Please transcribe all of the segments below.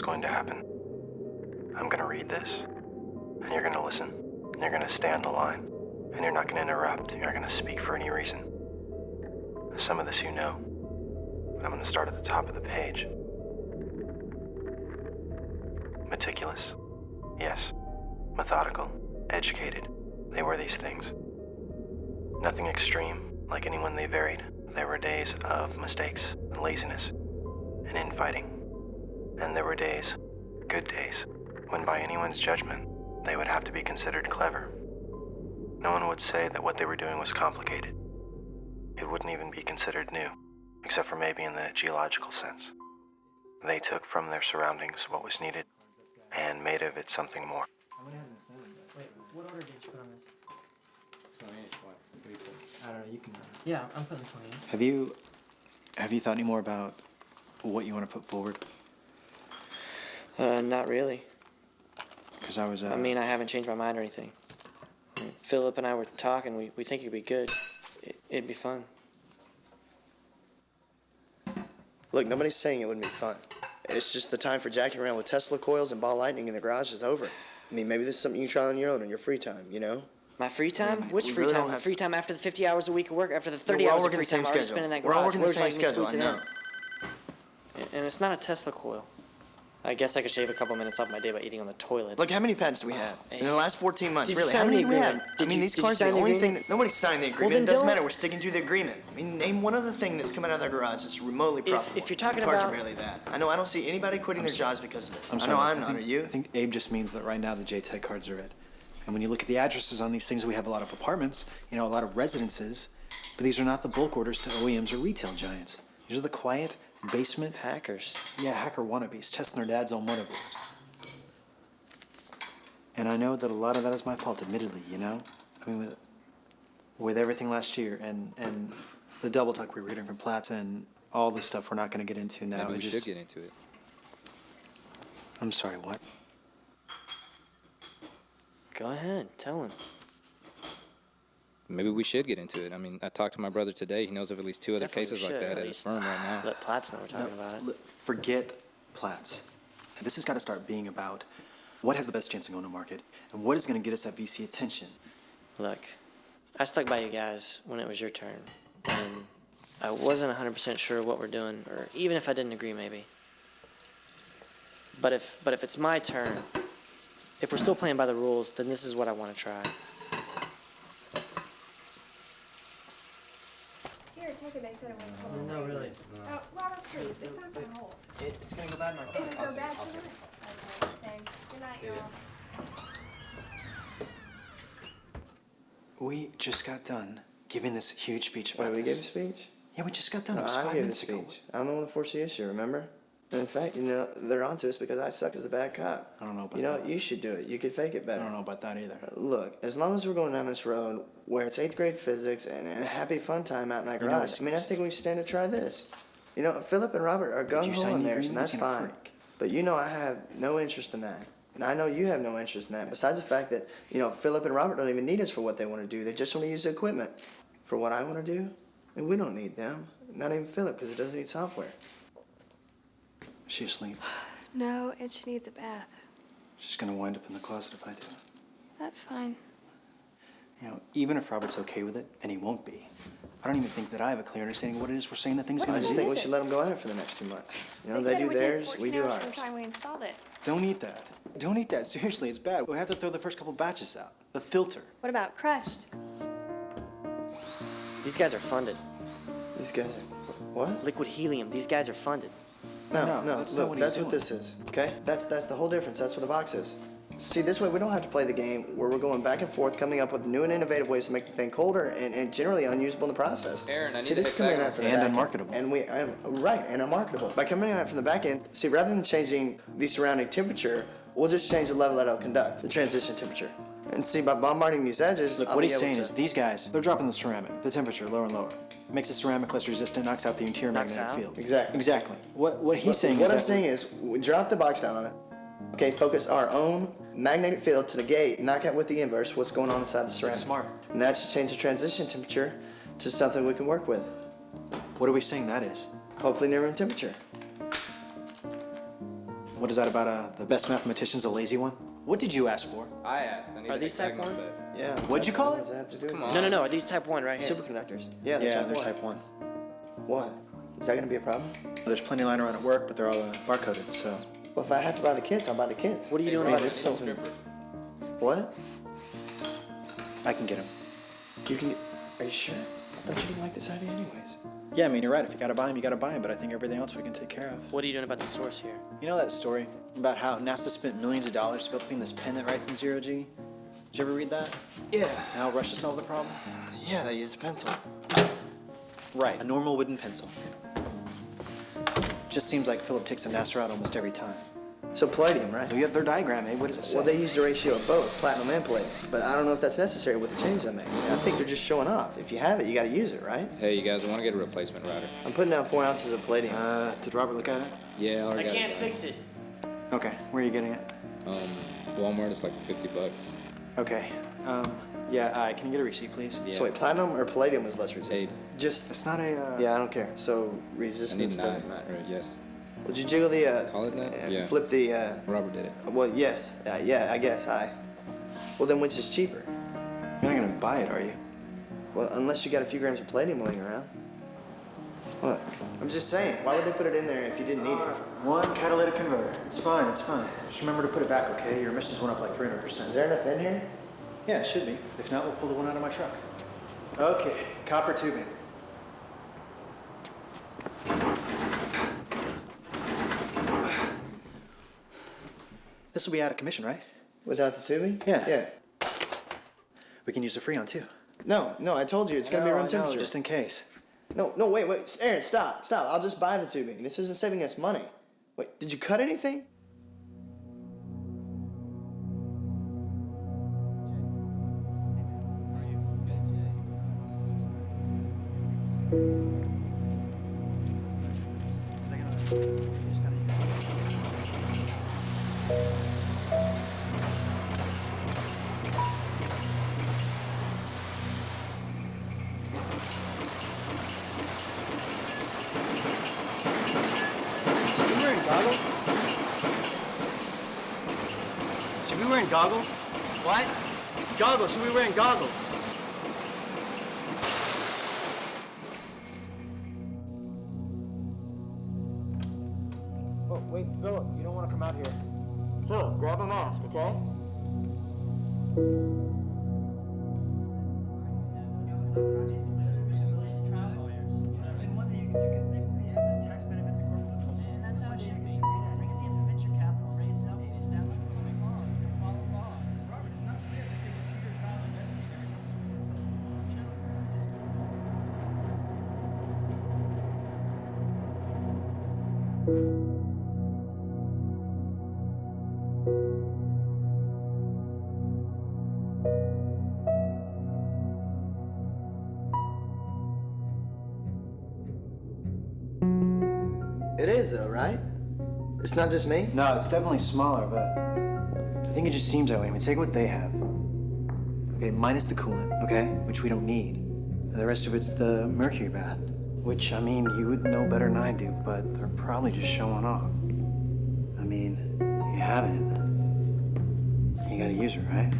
what's going to happen. I'm gonna read this, and you're gonna listen, and you're gonna stay on the line, and you're not gonna interrupt, you're not gonna speak for any reason. Some of this you know, but I'm gonna start at the top of the page. Meticulous, yes. Methodical, educated, they were these things. Nothing extreme, like anyone they varied. There were days of mistakes, laziness, and infighting. And there were days, good days, when by anyone's judgment, they would have to be considered clever. No one would say that what they were doing was complicated. It wouldn't even be considered new, except for maybe in the geological sense. They took from their surroundings what was needed and made of it something more. I went ahead and signed that. Wait, what order did you put on this? 28, what? I don't know, you can... Yeah, I'm putting 28. Have you thought any more about what you want to put forward? Not really. Because I was, I mean, I haven't changed my mind or anything. I mean, Philip and I were talking. We think it'd be good. It'd be fun. Look, nobody's saying it wouldn't be fun. It's just the time for jacking around with Tesla coils and ball lightning in the garage is over. I mean, maybe this is something you try on your own in your free time, you know? My free time? Which we free really time? don't The have- free time after the 50 hours a week of work, after the 30 We're all hours of working free the same time I already schedule. spent in that We're all garage. working the Where's same like me schedule, I squeezing know. in? And it's not a Tesla coil. I guess I could shave a couple minutes off my day by eating on the toilet. Look, how many patents do we have? In the last 14 months, Did you really? How sign many the do we have? agreement? I mean, these Did you cars, the sign the only thing... agreement? Nobody signed the agreement. then It doesn't don't- matter. We're sticking to the agreement. I mean, name one other thing that's come out of that garage that's remotely profitable. if you're talking the cars about- are barely that. I know I don't see anybody quitting their jobs because of it. I'm I sorry. know I'm not. Are you? I think Abe just means that right now the JTEC cards are it. And when you look at the addresses on these things, we have a lot of apartments, a lot of residences, but these are not the bulk orders to OEMs or retail giants. These are the quiet basement, Hackers. hacker wannabes testing their dad's own motherboards. And I know that a lot of that is my fault, admittedly, I mean, with everything last year and the double talk we were getting from Platts and all the stuff we're not going to get into now. Maybe we should get into it. I'm sorry, what? Go ahead, tell him. Maybe we should get into it. I mean, I talked to my brother today. He knows of at least 2 other Definitely cases like should, that at at his least. firm right now. Let Platts know we're talking about it. Forget Platts. And this has got to start being about what has the best chance of going to market and what is going to get us that VC attention. Look, I stuck by you guys when it was your turn, and I wasn't 100% sure what we're doing, or even if I didn't agree, maybe. But if it's my turn, if we're still playing by the rules, then this is what I want to try. Here, take it. They said it won't hold. No, really. Oh, Robert, please. It's not gonna hold. It's gonna go bad in my It'll go bad tonight. Okay, thanks. Good night, y'all. We just got done giving this huge speech Wait, about we gave a this. speech? Yeah, we just got done. No, It was I 5 gave a minutes ago. speech. I'm the one that forced the issue, remember? And in fact, they're onto us because I sucked as a bad cop. I don't know about that. You should do it. You could fake it I better. don't know about that either. Look, as long as we're going down this road where it's 8th grade physics and a happy fun time out in that You know garage, what's- I mean, I think we stand to try this. Philip and Robert are Did you gung-ho sign in the theirs, and agreement? that's He's a fine. freak. But I have no interest in that. And I know you have no interest in that, besides the fact that, Philip and Robert don't even need us for what they want to do. They just want to use the equipment. For what I want to do, and we don't need them. Not even Philip, because it doesn't need software. Is she asleep? No, and she needs a bath. She's going to wind up in the closet if I do. That's fine. Even if Robert's okay with it, and he won't be, I don't even think that I have a clear understanding of what it is we're saying that thing's What going I to just do. think we is should it? let them go at it for the next 2 months. They said it do would take theirs, 14 we do hours ours. from the time we installed it. Don't eat that. Don't eat that. Seriously, it's bad. We have to throw the first couple batches out. The filter. What about crushed? These guys are funded. These guys are... What? Liquid helium. These guys are funded. No, that's not look, what he's that's what doing. this is, okay? That's the whole difference. That's what the box is. See, this way we don't have to play the game where we're going back and forth, coming up with new and innovative ways to make the thing colder and generally unusable in the process. Aaron, I See, need this to is coming hit in back from the And back end. unmarketable. And unmarketable. By coming in from the back end, see, rather than changing the surrounding temperature, we'll just change the level that it'll conduct, the transition temperature. And see, by bombarding these edges, Look, I'll what be he's able saying to- is these guys, they're dropping the ceramic, the temperature lower and lower. Makes the ceramic less resistant, knocks out the interior Knocks magnetic out? field. Exactly. Exactly. What he's saying What is I'm that saying is, we drop the box down on it. Okay, focus our own magnetic field to negate, knock out with the inverse what's going on inside the ceramic. smart. And that should change the transition temperature to something we can work with. what are we saying that is? Hopefully near room temperature. What is that about the best mathematician's a lazy one? What did you ask for? I asked. I need Are the these type hexagonal one? set. Yeah. What'd you call it? What does that have to do Come with on. No, no, no. Are these type 1 right here? Superconductors. Yeah, they're Yeah, type they're one. type 1. What? Is that gonna be a problem? There's plenty lying around at work, but they're all barcoded, so. Well, if I have to buy the kits, I'll buy the kits. What are you doing Hey, about Rob, this? I need a stripper. What? I can get them. You can. Are you sure? I thought you didn't like this idea, anyways. Yeah, I mean, you're right. If you gotta buy them, you gotta buy them, but I think everything else we can take care of. What are you doing about the source here? You know that story about how NASA spent millions of dollars developing this pen that writes in zero G? Did you ever read that? Yeah. And how Russia solved the problem? Yeah, they used a pencil. Right, a normal wooden pencil. Just seems like Philip takes the NASA route almost every time. So palladium, right? Well, you have their diagram, eh? What does it say? Well, they used a ratio of both, platinum and palladium. But I don't know if that's necessary with the changes I make. I think they're just showing off. If you have it, you got to use it, right? Hey, you guys, I want to get a replacement router. I'm putting down 4 ounces of palladium. Did Robert look at it? Yeah, I I already got can't it. fix it. Okay, where are you getting it? Walmart, it's like $50. Okay, can you get a receipt, please? Yeah. So wait, platinum or palladium was less resistant? Hey, Just. It's not a, Yeah, I don't care. So I resistance need 9. doesn't matter. Or yes. Would you jiggle the? Call it that? Yeah. Flip the. Robert did it. Well, yes. Yeah, I guess. Well, then which is cheaper? You're not gonna buy it, are you? Well, unless you got a few grams of palladium laying around. What? I'm just saying. Why would they put it in there if you didn't need it? One catalytic converter. It's fine, it's fine. Just remember to put it back, okay? Your emissions went up like 300%. Is there enough in here? Yeah, it should be. If not, we'll pull the one out of my truck. Okay, copper tubing. This will be out of commission, right? Without the tubing? Yeah. Yeah. We can use the Freon too. No, I told you it's gonna be room temperature. just in case. No, wait, Aaron, stop. I'll just buy the tubing. This isn't saving us money. Wait, did you cut anything? Should we be wearing goggles? What? Goggles. Should we be wearing goggles? Oh, wait, Philip, you don't want to come out here. Philip, grab a mask, okay? It is though, right? It's not just me? No, it's definitely smaller, but I think it just seems that way. I mean, take what they have. Okay, minus the coolant, okay, which we don't need. And the rest of it's the mercury bath, which, I mean, you would know better than I do, but they're probably just showing off. I mean, you have it. You gotta use it, right?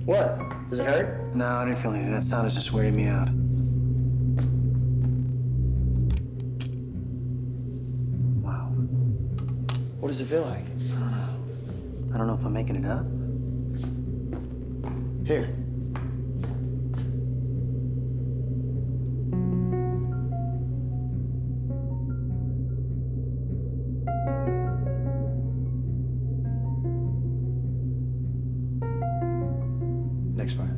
What? Does it hurt? No, I didn't feel anything. That sound is just weirding me out. Wow. What does it feel like? I don't know if I'm making it up. Here. Next part.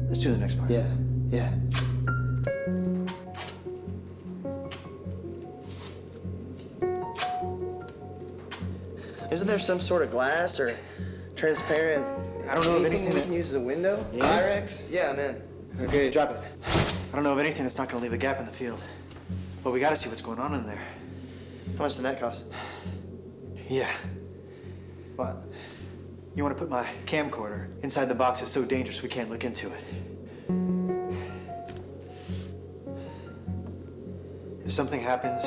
Let's do the next part. Yeah. Isn't there some sort of glass or transparent? I don't know of anything we that- can use as a window. Yeah? Pyrex? Yeah, I'm in. Okay, drop it. I don't know of anything that's not gonna leave a gap in the field. But we gotta see what's going on in there. How much did that cost? Yeah. What? You wanna put my camcorder inside the box that's so dangerous we can't look into it. If something happens,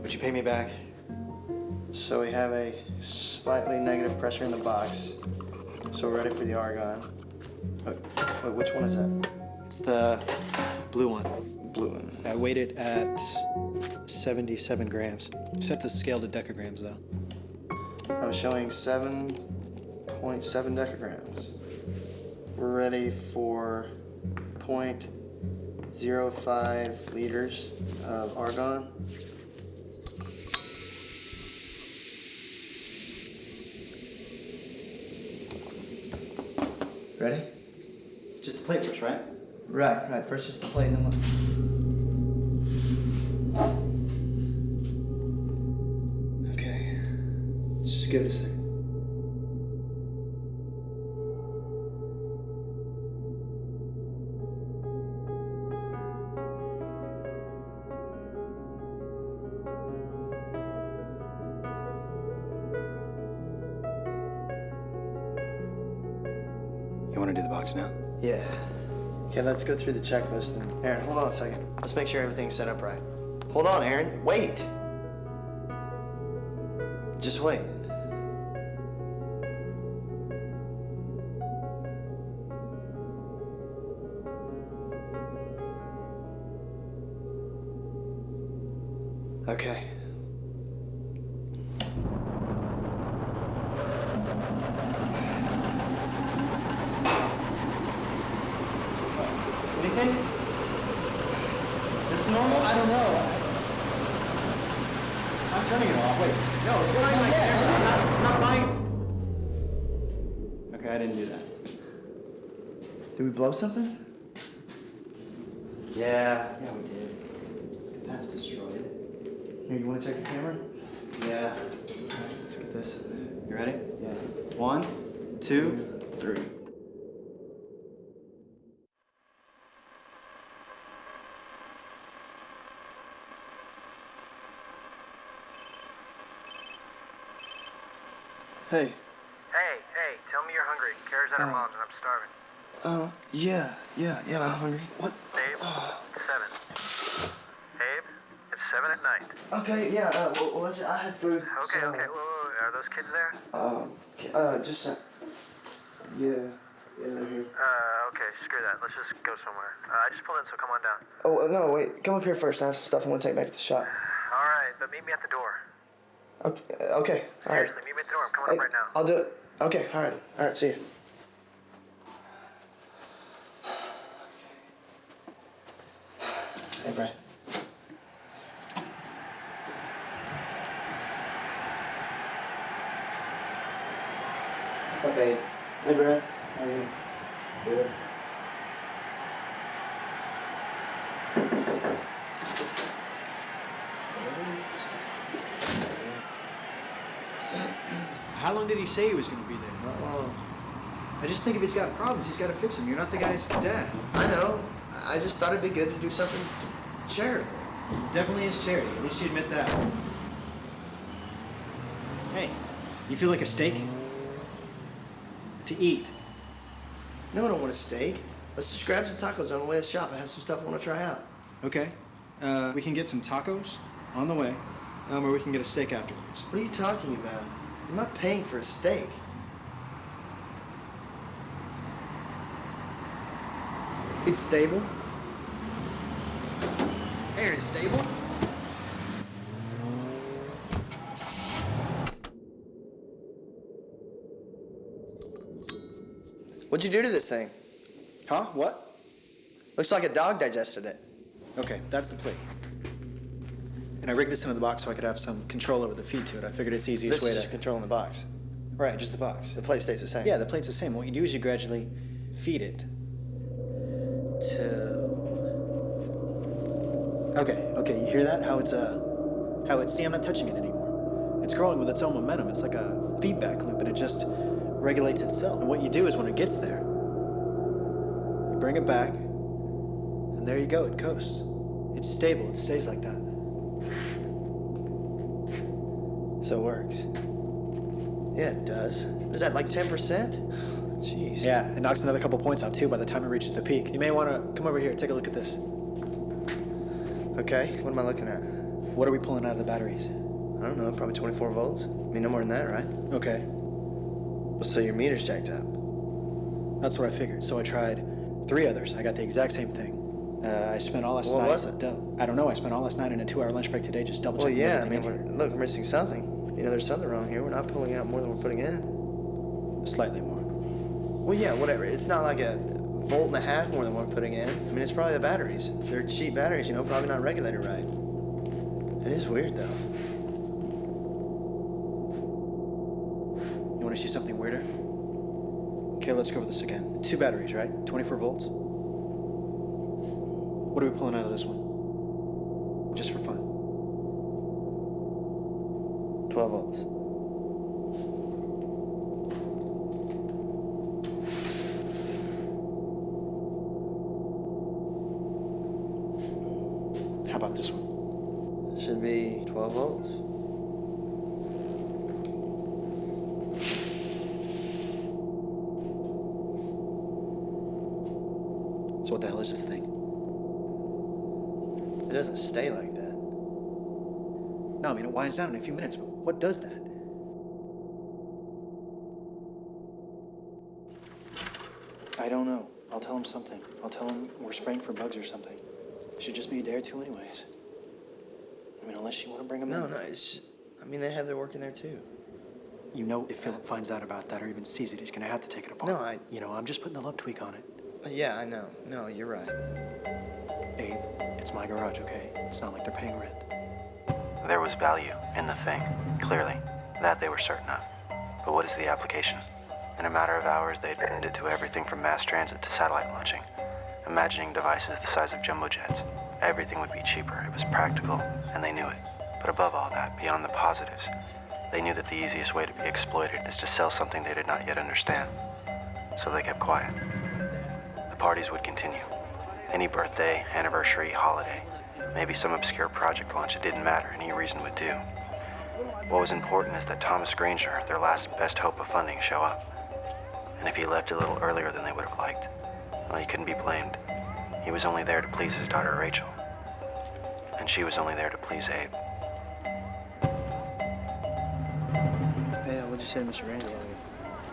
would you pay me back? So we have a slightly negative pressure in the box. So we're ready for the argon. Wait, which one is that? It's the blue one. Blue one. I weighed it at 77 grams. Set the scale to decagrams, though. I was showing 7.7 decagrams. We're ready for 0.05 liters of argon. Ready? Just the plate first, right? Right. First just the plate and then look. Okay. Let's just give it a second. You want to do the box now? Yeah. Okay, let's go through the checklist then. Aaron, hold on a second. Let's make sure everything's set up right. Hold on, Aaron. Wait. Just wait. Okay. Anything? This normal? I don't know. I'm turning it off. Wait. No, it's flying my camera. I'm not buying. Okay, I didn't do that. Did we blow something? Yeah, we did. That's destroyed. Here, you want to check your camera? Yeah. Let's get this. You ready? Yeah. 1, 2, 3. Hey. Hey, tell me you're hungry. Kara's at her mom's and I'm starving. Oh, yeah, I'm hungry. What? Babe, it's 7. Babe, it's 7 at night. Okay, yeah, well, let's, I had food. Okay, so, wait. Are those kids there? Just, yeah, they're here. Okay, screw that. Let's just go somewhere. I just pulled in, so come on down. Oh, no, wait, come up here first. I have some stuff I want to take back to the shop. All right, but meet me at the door. Okay, all right. Seriously, meet me at the door. I'm coming up right now. I'll do it. Okay, all right, see you. Hey, Brad. What's up, babe? Hey, Brad. How are you? Good. How long did he say he was going to be there? Not long. I just think if he's got problems, he's got to fix them. You're not the guy's dad. I know. I just thought it'd be good to do something charitable. Definitely is charity. At least you admit that. Hey, you feel like a steak? To eat. No, I don't want a steak. Let's just grab some tacos on the way to the shop. I have some stuff I want to try out. Okay. We can get some tacos on the way, or we can get a steak afterwards. What are you talking about? I'm not paying for a steak. It's stable. Aaron, it's stable. What'd you do to this thing? Huh? What? Looks like a dog digested it. Okay, that's the plate. And I rigged this into the box so I could have some control over the feed to it. I figured it's the easiest This way is to... just controlling the box. Right, just the box. The plate stays the same. Yeah, the plate's the same. What you do is you gradually feed it till... Okay, you hear that? How it's, see, I'm not touching it anymore. It's growing with its own momentum. It's like a feedback loop, and it just regulates itself. And what you do is when it gets there, you bring it back, and there you go, it coasts. It's stable, it stays like that. So it works. Yeah, it does. Is that like 10%? Jeez. Yeah, it knocks another couple points out too by the time it reaches the peak. You may want to come over here, take a look at this. Okay, what am I looking at? What are we pulling out of the batteries? I don't know, probably 24 volts. I mean, no more than that, right? Okay, Well, so your meter's jacked up. that's what I figured. So I tried 3 others. I got the exact same thing. I spent all last What night. was it? I don't know. I spent all last night in a 2-hour lunch break today just double Well, checking yeah, I everything mean, in here. look, we're missing something. You know, there's something wrong here. We're not pulling out more than we're putting in. Slightly more. Well, yeah, whatever. It's not like a volt and a half more than we're putting in. I mean, it's probably the batteries. They're cheap batteries, you know, probably not regulated right. It is weird, though. You want to see something weirder? Okay, let's go over this again. 2 batteries, right? 24 volts. What are we pulling out of this one? Just for fun. 12 volts. How about this one? Should be 12 volts. So what the hell is this thing? It doesn't stay like that. No, I mean, it winds down in a few minutes, but what does that? I don't know. I'll tell him something. I'll tell him we're spraying for bugs or something. It should just be a day or 2 anyways. I mean, unless you want to bring him in. No, it's just, I mean, they have their work in there too. You know, if Philip finds out about that or even sees it, he's gonna have to take it apart. No, You know, I'm just putting the love tweak on it. Yeah, I know. No, you're right. Abe, it's my garage, okay? It's not like they're paying rent. There was value in the thing, clearly. That they were certain of. But what is the application? In a matter of hours, they'd turned it to everything from mass transit to satellite launching. Imagining devices the size of jumbo jets. Everything would be cheaper. It was practical, and they knew it. But above all that, beyond the positives, they knew that the easiest way to be exploited is to sell something they did not yet understand. So they kept quiet. The parties would continue. Any birthday, anniversary, holiday, maybe some obscure project launch, it didn't matter. Any reason would do. What was important is that Thomas Granger, their last best hope of funding, show up. And if he left a little earlier than they would have liked, well, he couldn't be blamed. He was only there to please his daughter Rachel. And she was only there to please Abe. Hey, what'd you say to Mr. Granger?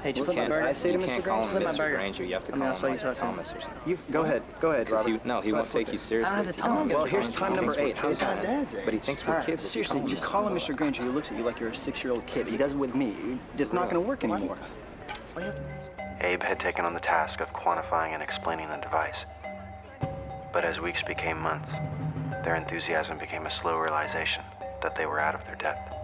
Hey, You flip my can't, burger. I say you can't call him Flip my Mr. burger. Granger. You have to I mean, call I saw him you like talk to him. Thomas or something. You go ahead, 'Cause Robert. he won't take you seriously. I don't have to tell him. Well, here's time number 8. How's His that? dad's age. But he thinks we're kids. if Seriously, call him you that. call him Mr. Granger, he looks at you like you're a 6-year-old kid. He does it with me. It's not going to work anymore. Why do you have to... Abe had taken on the task of quantifying and explaining the device. But as weeks became months, their enthusiasm became a slow realization that they were out of their depth.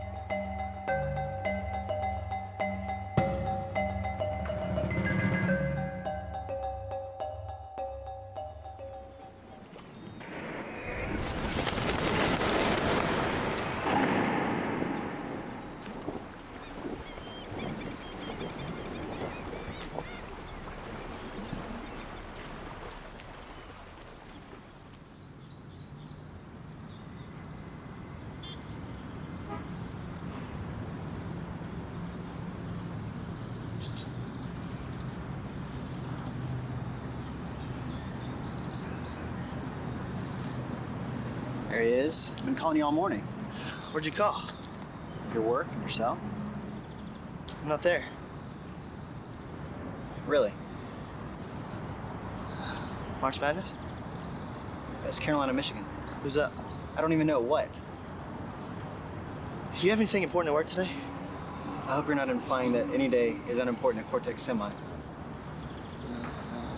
There he is. I've been calling you all morning. Where'd you call? Your work and yourself? I'm not there. Really? March Madness? It's Carolina, Michigan. Who's up? I don't even know what. You have anything important at work today? I hope you're not implying that any day is unimportant at Cortex Semi. No,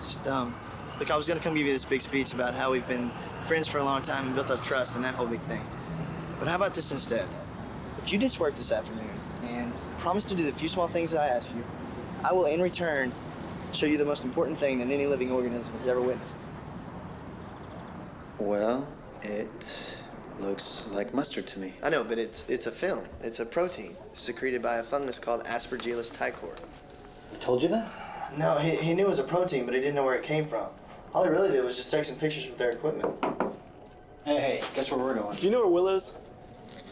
just, look, I was gonna come give you this big speech about how we've been friends for a long time and built up trust and that whole big thing. But how about this instead? If you ditch work this afternoon and promise to do the few small things that I ask you, I will, in return, show you the most important thing that any living organism has ever witnessed. Well, it looks like mustard to me. I know, but it's a film. It's a protein secreted by a fungus called Aspergillus ticor. I told you that? No, he knew it was a protein, but he didn't know where it came from. All he really did was just take some pictures with their equipment. Hey, guess where we're going? Do you know where Will is?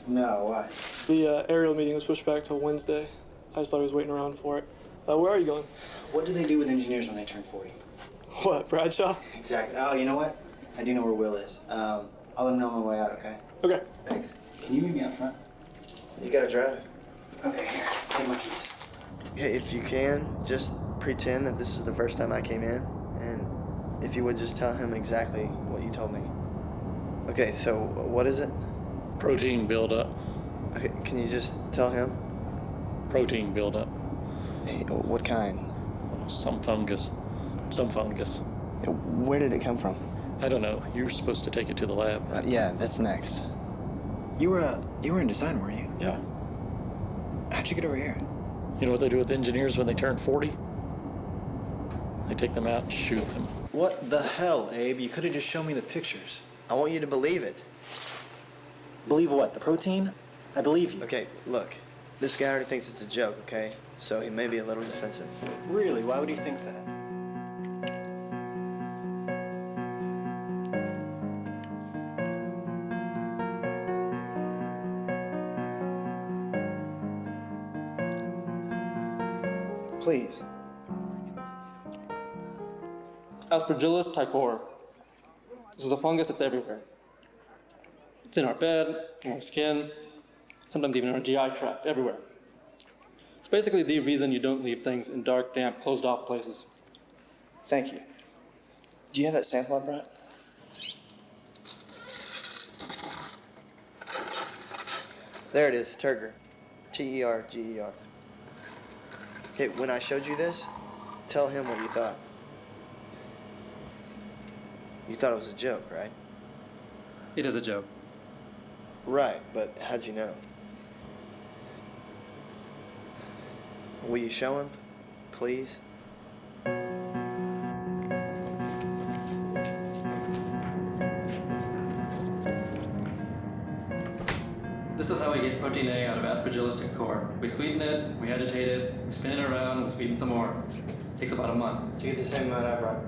No, why? The aerial meeting was pushed back till Wednesday. I just thought he was waiting around for it. Where are you going? What do they do with engineers when they turn 40? What, Bradshaw? Exactly. Oh, you know what? I do know where Will is. I'll let him know on my way out, okay? Okay. Thanks. Can you meet me out front? You gotta drive. Okay, here. Take my keys. Hey, if you can, just pretend that this is the first time I came in, and if you would just tell him exactly what you told me. Okay, so what is it? Protein buildup. Okay, can you just tell him? Protein buildup. Hey, what kind? Some fungus. Some fungus. Where did it come from? I don't know. You're supposed to take it to the lab. Yeah, that's next. You were in design, weren't you? Yeah. How'd you get over here? You know what they do with engineers when they turn 40? They take them out and shoot them. What the hell, Abe? You could have just shown me the pictures. I want you to believe it. Believe what? The protein? I believe you. Okay, look. This guy already thinks it's a joke, okay? So he may be a little defensive. Really? Why would you think that? Please. Aspergillus ticor. This is a fungus that's everywhere. It's in our bed, in our skin, sometimes even in our GI tract, everywhere. It's basically the reason you don't leave things in dark, damp, closed-off places. Thank you. Do you have that sample I brought? There it is, Turgor. T-E-R-G-E-R. Okay, when I showed you this, tell him what you thought. You thought it was a joke, right? It is a joke. Right, but how'd you know? Will you show him, please? This is how we get protein A out of Aspergillus ticor. We sweeten it, we agitate it, we spin it around, we sweeten some more. Takes about a month. To get the same amount I brought.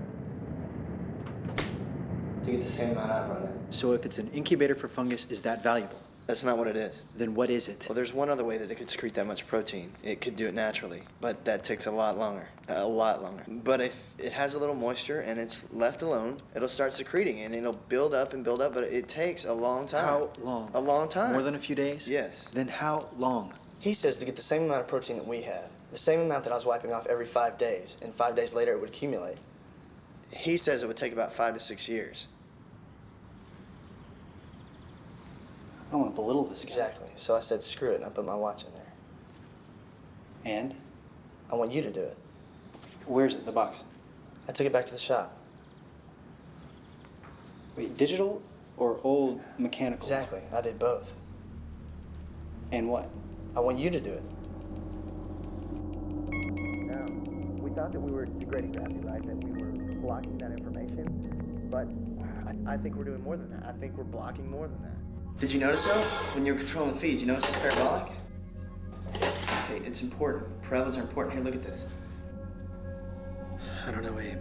To get the same amount I brought in. So if it's an incubator for fungus, is that valuable? That's not what it is. Then what is it? Well, there's one other way that it could secrete that much protein. It could do it naturally, but that takes a lot longer. A lot longer. But if it has a little moisture and it's left alone, it'll start secreting and it'll build up and build up, but it takes a long time. How long? A long time. More than a few days? Yes. Then how long? He says to get the same amount of protein that we have, the same amount that I was wiping off every 5 days, and 5 days later it would accumulate. He says it would take about 5 to 6 years. I don't want to belittle this guy. Exactly. So I said, screw it, and I put my watch in there. And? I want you to do it. Where's it? The box? I took it back to the shop. Wait, digital or old mechanical? Exactly. I did both. And what? I want you to do it. Now, we thought that we were degrading gravity, right? That we were blocking that information, but I think we're doing more than that. I think we're blocking more than that. Did you notice, though, when you were controlling the feeds, you notice it's parabolic? Okay, it's important. Parabolas are important. Here, look at this. I don't know, Abe.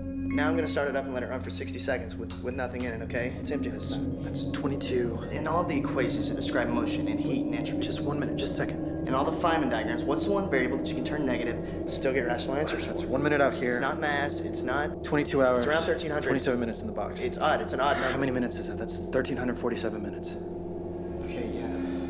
Now I'm gonna start it up and let it run for 60 seconds with nothing in it, okay? It's empty this time. That's 22. In all the equations that describe motion and heat and entropy, Just 1 minute, just a second. in all the Feynman diagrams, what's the one variable that you can turn negative and still get rational answers That's for? 1 minute out here. It's not mass, it's not... 22 hours. It's around 1300. 27 minutes in the box. It's odd, it's an odd number. How many minutes is that? That's 1,347 minutes. Okay, yeah.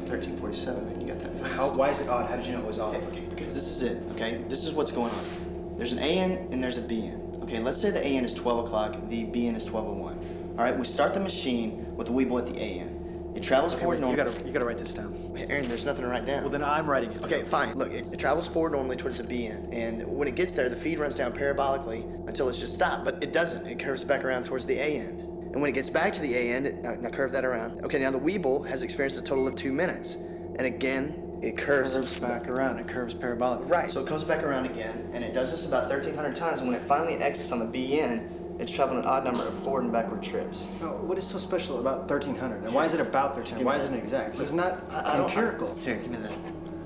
1347, man. You got that fast. Why is it odd? How did you know it was odd? Okay, because this is it, okay? This is what's going on. There's an AN and there's a BN. Okay, let's say the AN is 12 o'clock, the BN is 12:01. All right, we start the machine with the Weeble at the AN. It travels Okay, forward wait, normally. you gotta write this down. Hey, Aaron, there's nothing to write down. Well, then I'm writing it. Okay, fine. Look, it travels forward normally towards the BN, and when it gets there, the feed runs down parabolically until it's just stopped, but it doesn't. It curves back around towards the AN. And when it gets back to the AN, now curve that around. Okay, now the Weeble has experienced a total of 2 minutes, and again, it curves. Curves back around. It curves parabolically. Right. So it comes back around again, and it does this about 1,300 times, and when it finally exits on the BN, it's traveling an odd number of forward and backward trips. Oh, what is so special about 1,300? And why is it about 1,300? Why isn't it exact? This is not empirical. Here, give me that.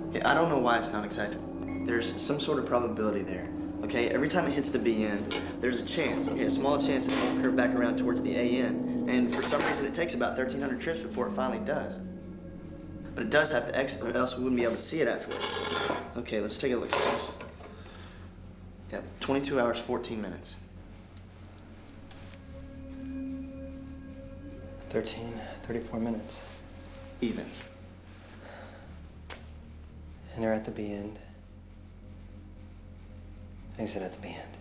Okay, I don't know why it's not exact. There's some sort of probability there. Okay, every time it hits the BN, there's a chance, okay, a small chance it won't curve back around towards the AN. And for some reason, it takes about 1,300 trips before it finally does. But it does have to exit, or else we wouldn't be able to see it afterwards. Okay, let's take a look at this. Yep, 22 hours, 14 minutes. 34 minutes. Even. Enter at the B end. Exit at the B end.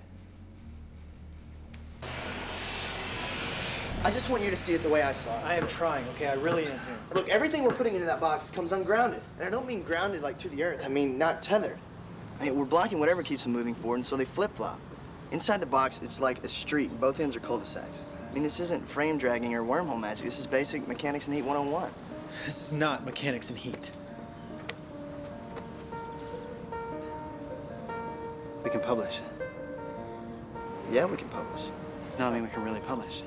I just want you to see it the way I saw it. I am trying, okay? I really am here. Look, everything we're putting into that box comes ungrounded. And I don't mean grounded like to the earth. I mean not tethered. I mean, we're blocking whatever keeps them moving forward, and so they flip-flop. Inside the box, it's like a street, and both ends are cul-de-sacs. I mean, this isn't frame dragging or wormhole magic. This is basic mechanics and heat 101. This is not mechanics and heat. We can publish. Yeah, we can publish. No, I mean, we can really publish.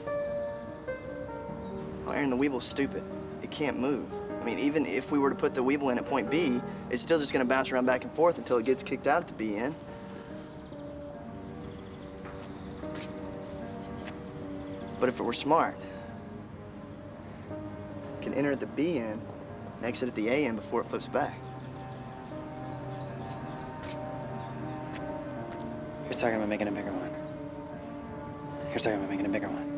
Oh, Aaron, the Weeble's stupid. It can't move. I mean, even if we were to put the Weeble in at point B, it's still just gonna bounce around back and forth until it gets kicked out at the B end. But if it were smart, it can enter at the B end and exit at the A end before it flips back. You're talking about making a bigger one. You're talking about making a bigger one.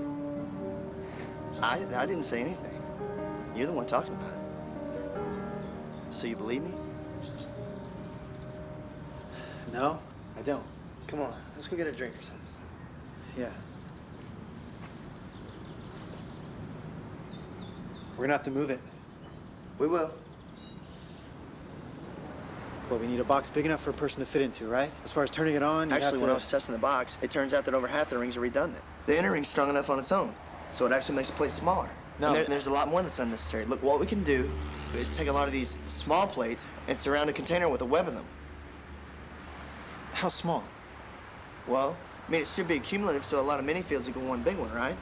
I didn't say anything. You're the one talking about it. So you believe me? No, I don't. Come on, let's go get a drink or something. Yeah. We're gonna have to move it. We will. Well, we need a box big enough for a person to fit into, right? As far as turning it on, you have Actually, to... when I was testing the box, it turns out that over half the rings are redundant. The inner ring's strong enough on its own, so it actually makes the plate smaller. No. And there's a lot more that's unnecessary. Look, what we can do is take a lot of these small plates and surround a container with a web of them. How small? Well, I mean, it should be cumulative, so a lot of mini fields equal one big one, right?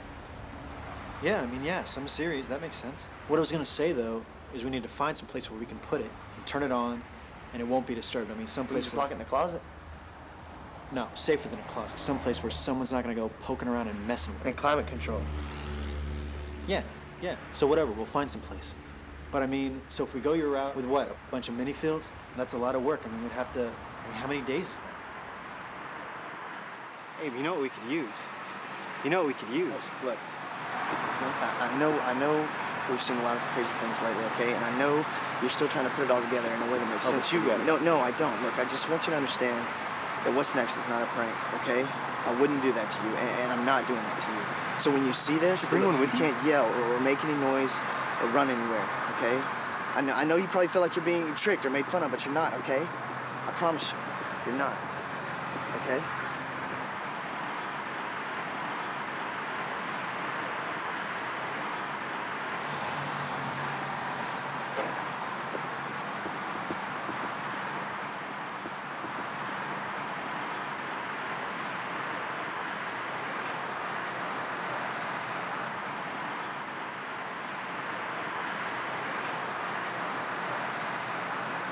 Yeah, I mean, yeah, some series, that makes sense. What I was gonna say, though, is we need to find some place where we can put it and turn it on, and it won't be disturbed. I mean, some We can place just where... lock it in the closet No, safer than a closet. Some place where someone's not gonna go poking around and messing with it. and climate control. Yeah, yeah. So whatever, we'll find some place. But I mean, so if we go your route with what, a bunch of mini fields? That's a lot of work. I mean, we'd have to, I mean, how many days is that? Abe, you know what we could use? You know what we could use? Look, I know we've seen a lot of crazy things lately, okay? And I know you're still trying to put it all together in a way that makes sense. but you got it. No, I don't. Look, I just want you to understand that what's next is not a prank, okay? I wouldn't do that to you, and I'm not doing that to you. So when you see this, Bring one with you can't yell or make any noise or run anywhere, okay? I know you probably feel like you're being tricked or made fun of, but you're not, okay? I promise you, you're not, okay?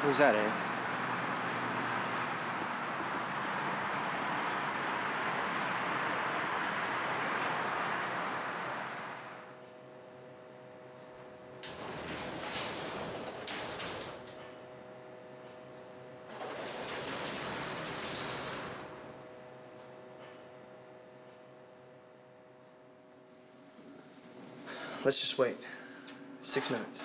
Who's that, Abe? Let's just wait. 6 minutes.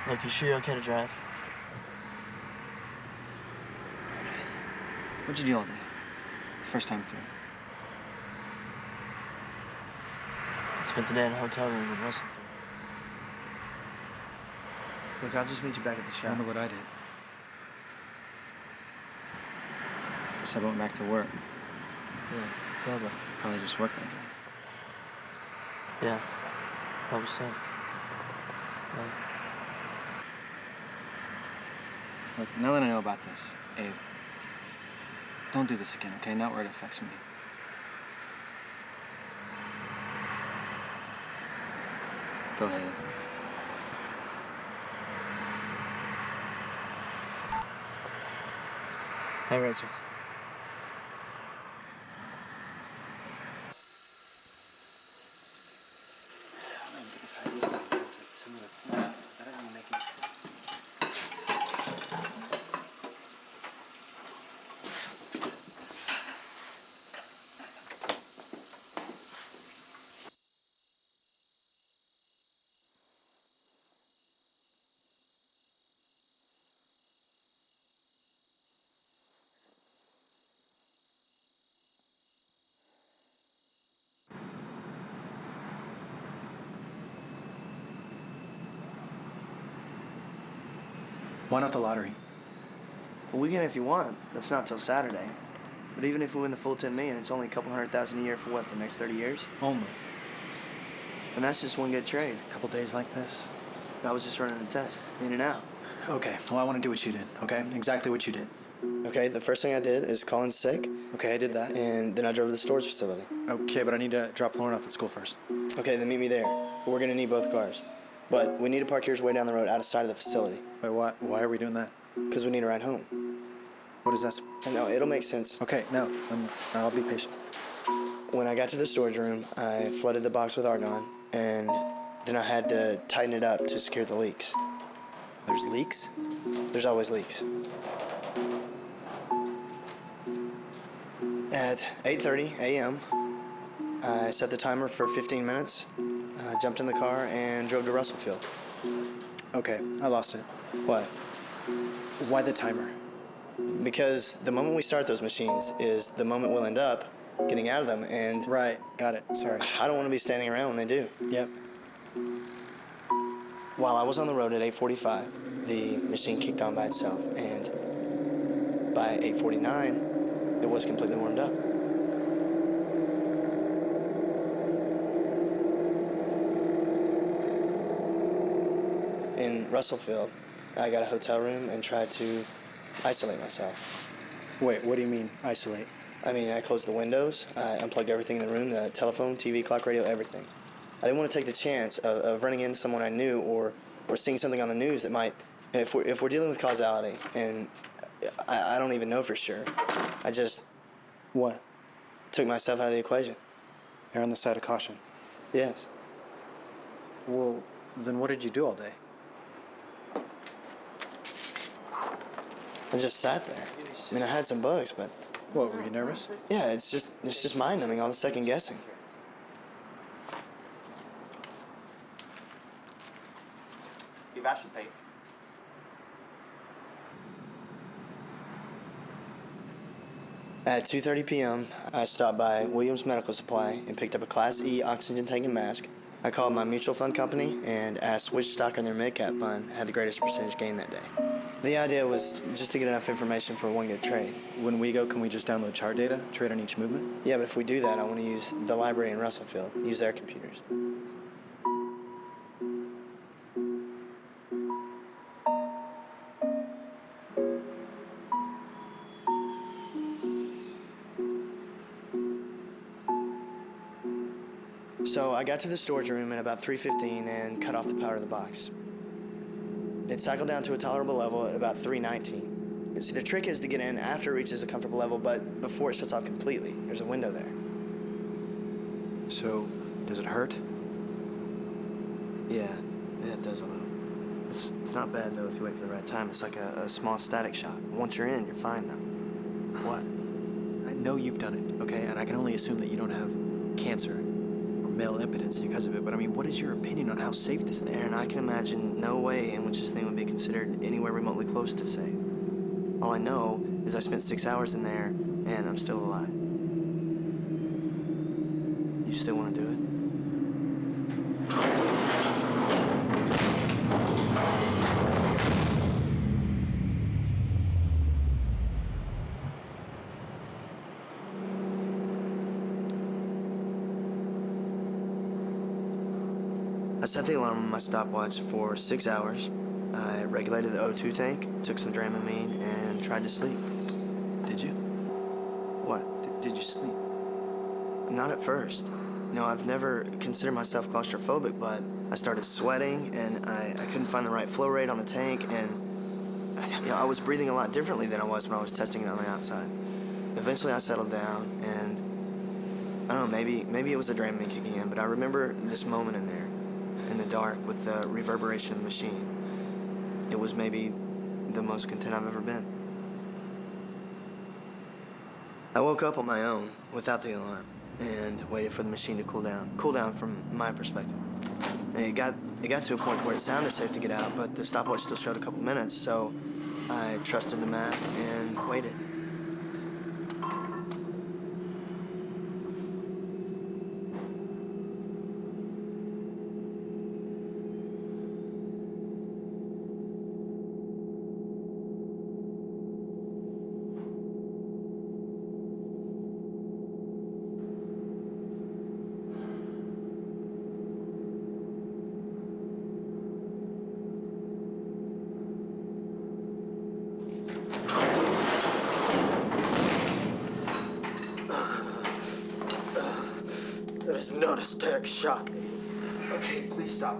Look, you sure you're okay to drive? What'd you do all day? First time through. I spent the day in a hotel room with Russell. Look, I'll just meet you back at the I shop. don't know what I did. guess I went back to work. Yeah, probably. Probably just worked, I guess. Yeah, probably so. Yeah. Look, now that I know about this, Abe, don't do this again, okay? Not where it affects me. Go ahead. Hey, Rachel. Why not the lottery? Well, we can if you want. That's not till Saturday. But even if we win the full 10 million, it's only a couple $100,000 a year for what, the next 30 years? Only. And that's just one good trade. A couple days like this. I was just running a test, in and out. Okay, well, I want to do what you did, okay? Exactly what you did. Okay, the first thing I did is call in sick, Okay, I did that. and then I drove to the storage facility. Okay, but I need to drop Lauren off at school first. Okay, then meet me there. We're gonna need both cars. But we need to park yours way down the road out of sight of the facility, Wait, why are we doing that? because we need a ride home. What is that? No, it'll make sense. Okay, no, I'll be patient. When I got to the storage room, I flooded the box with argon, and then I had to tighten it up to secure the leaks. There's leaks? There's always leaks. At 8:30 a.m., I set the timer for 15 minutes, jumped in the car, and drove to Russellfield. Okay, I lost it. What? Why the timer? Because the moment we start those machines is the moment we'll end up getting out of them, and Right, got it. Sorry. I don't want to be standing around when they do. Yep. While I was on the road at 8:45, the machine kicked on by itself, and by 8:49, it was completely warmed up. In Russellfield, I got a hotel room and tried to isolate myself. Wait, what do you mean, isolate? I mean, I closed the windows, I unplugged everything in the room, the telephone, TV, clock, radio, everything. I didn't want to take the chance of running into someone I knew or seeing something on the news that might, if we're dealing with causality, and I don't even know for sure, I just What? took myself out of the equation. Err on the side of caution. Yes. Well, then what did you do all day? I just sat there. I mean, I had some bugs, but What, were you nervous? yeah, it's just mind-numbing, all the second guessing. Evacipate. At 2:30 p.m., I stopped by Williams Medical Supply and picked up a Class E oxygen-taking mask. I called my mutual fund company and asked which stock in their mid-cap fund had the greatest percentage gain that day. The idea was just to get enough information for one good trade. When we go, can we just download chart data, trade on each movement? Yeah, but if we do that, I want to use the library in Russellfield, use their computers. So I got to the storage room at about 3:15 and cut off the power to the box. It cycled down to a tolerable level at about 3:19. See, the trick is to get in after it reaches a comfortable level, but before it shuts off completely. There's a window there. So, does it hurt? Yeah, it does a little. It's not bad though if you wait for the right time. It's like a small static shock. Once you're in, you're fine though. What? I know you've done it, okay? And I can only assume that you don't have cancer or male impotence because of it, but I mean, what is your opinion on how safe this thing Aaron, is? I can imagine no way in which this thing would be considered anywhere remotely close to safe. All I know is I spent 6 hours in there and I'm still alive. You still want to do it? I set the alarm on my stopwatch for 6 hours. I regulated the O2 tank, took some Dramamine, and tried to sleep. Did you? What? Did you sleep? Not at first. No, I've never considered myself claustrophobic, but I started sweating, and I couldn't find the right flow rate on the tank, and I was breathing a lot differently than I was when I was testing it on the outside. Eventually, I settled down, and I don't know, maybe it was the Dramamine kicking in, but I remember this moment in there, in the dark, with the reverberation of the machine. It was maybe the most content I've ever been. I woke up on my own, without the alarm, and waited for the machine to cool down. Cool down from my perspective. And it got to a point where it sounded safe to get out, but the stopwatch still showed a couple minutes, so I trusted the math and waited. That is not a static shock. Okay, please stop.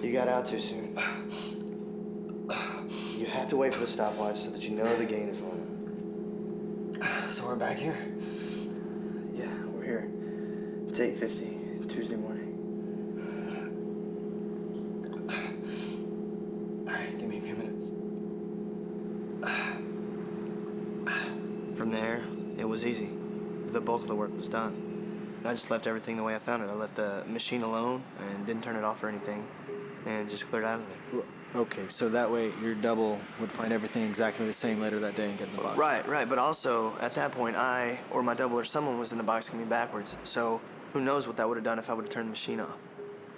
You got out too soon. You have to wait for the stopwatch so that you know the gain is low. So we're back here? Yeah, we're here. It's 8:50, Tuesday morning. All right, give me a few minutes. From there, it was easy. The bulk of the work was done. I just left everything the way I found it. I left the machine alone and didn't turn it off or anything, and just cleared out of there. Okay, so that way your double would find everything exactly the same later that day and get in the box. Right, but also, at that point, I, or my double or someone was in the box coming backwards, so who knows what that would have done if I would have turned the machine off.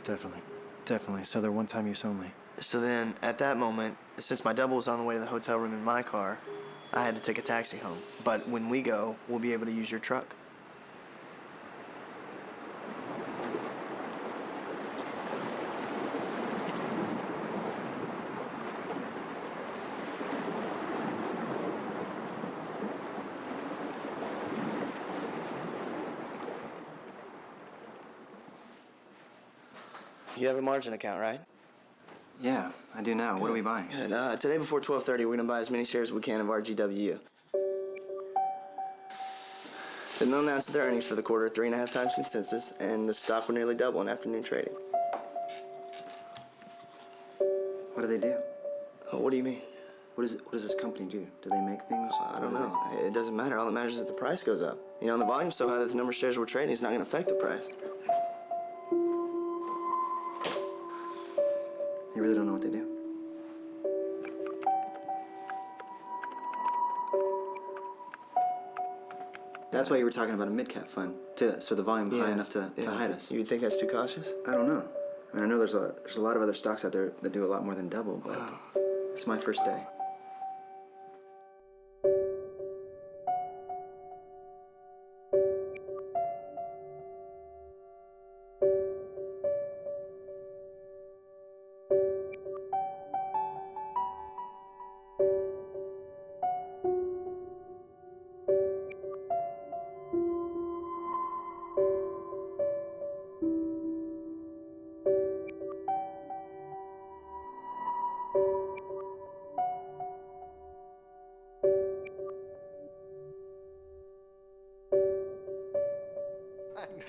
Definitely. So they're one-time use only. So then, at that moment, since my double was on the way to the hotel room in my car, I had to take a taxi home. But when we go, we'll be able to use your truck. You have a margin account, right? Yeah, I do now. What are we buying? Good. Today before 12:30, we're gonna buy as many shares as we can of RGWU. They'll announce their earnings for the quarter 3.5 times consensus, and the stock will nearly double in afternoon trading. What do they do? What do you mean? What does this company do? Do they make things? I don't know. It doesn't matter. All that matters is that the price goes up. You know, and the volume's so high that the number of shares we're trading is not gonna affect the price. You really don't know what they do? That's why you were talking about a mid-cap fund, so the volume high enough to hide us. You would think that's too cautious? I don't know. I mean, I know there's a lot of other stocks out there that do a lot more than double, but it's my first day.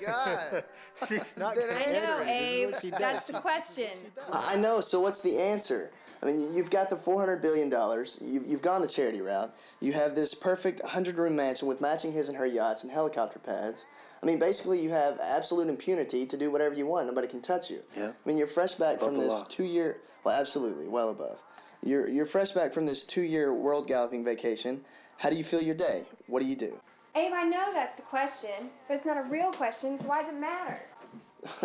God, she's not Good answer. I know, Abe. That's the question. I know, so what's the answer? I mean, you've got the $400 billion, you've gone the charity route, you have this perfect 100-room mansion with matching his and her yachts and helicopter pads. I mean, basically, you have absolute impunity to do whatever you want. Nobody can touch you. Yeah. I mean, you're fresh back Above from the this law. 2-year, well, absolutely, well above. You're fresh back from this 2-year world galloping vacation. How do you feel your day? What do you do? Abe, I know that's the question, but it's not a real question, so why does it matter?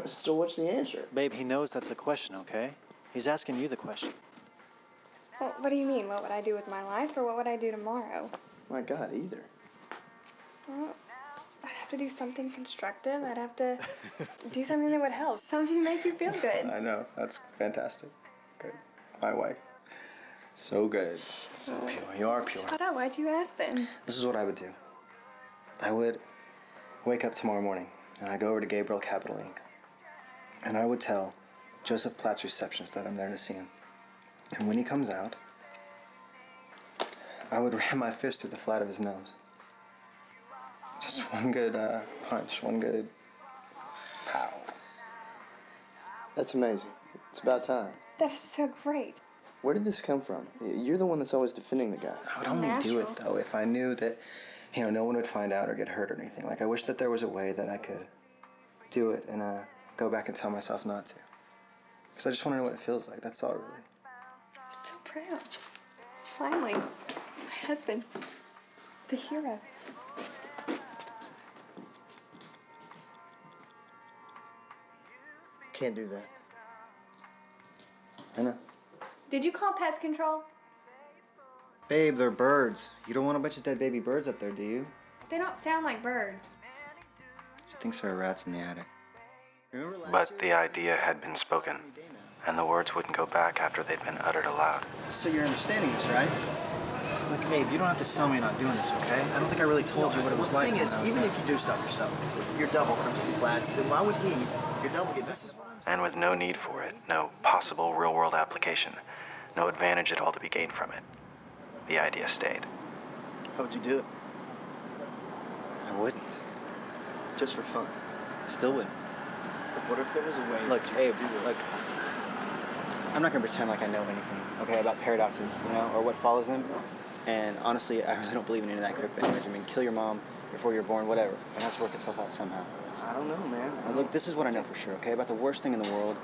So what's the answer? Babe, he knows that's a question, okay? He's asking you the question. Well, what do you mean? What would I do with my life, or what would I do tomorrow? My God, either. Well, have to do something constructive. I'd have to do something that would help. Something to make you feel good. I know. That's fantastic. Good. My wife. So good. So pure. You are pure. Shut up. Why'd you ask then? This is what I would do. I would wake up tomorrow morning and I'd go over to Gabriel Capital Inc. And I would tell Joseph Platt's receptionist that I'm there to see him. And when he comes out, I would ram my fist through the flat of his nose. Just one good punch, one good pow. That's amazing. It's about time. That is so great. Where did this come from? You're the one that's always defending the guy. I would only do it, though, if I knew that, no one would find out or get hurt or anything. Like, I wish that there was a way that I could do it and go back and tell myself not to. Because I just want to know what it feels like. That's all, really. I'm so proud. Finally, my husband, the hero. Can't do that. I know. Did you call pest control? Babe, they're birds. You don't want a bunch of dead baby birds up there, do you? They don't sound like birds. She thinks there are rats in the attic. But the idea had been spoken, and the words wouldn't go back after they'd been uttered aloud. So you're understanding this, right? Look, babe, you don't have to tell me not doing this, okay? I don't think I really told you what it was like. The thing is, even if you do stop yourself, your double from two flats, then why would he, your double, get this? And with no need for it, no possible real-world application, no advantage at all to be gained from it, the idea stayed. How would you do it? I wouldn't. Just for fun. Still wouldn't. What if there was a way? Look, Abe, look. I'm not gonna pretend like I know anything, okay, about paradoxes, or what follows them. And honestly, I really don't believe in any of that crap anyways. I mean, kill your mom before you're born, whatever. It has to work itself out somehow. I don't know, man. Look, this is what I know for sure, okay? About the worst thing in the world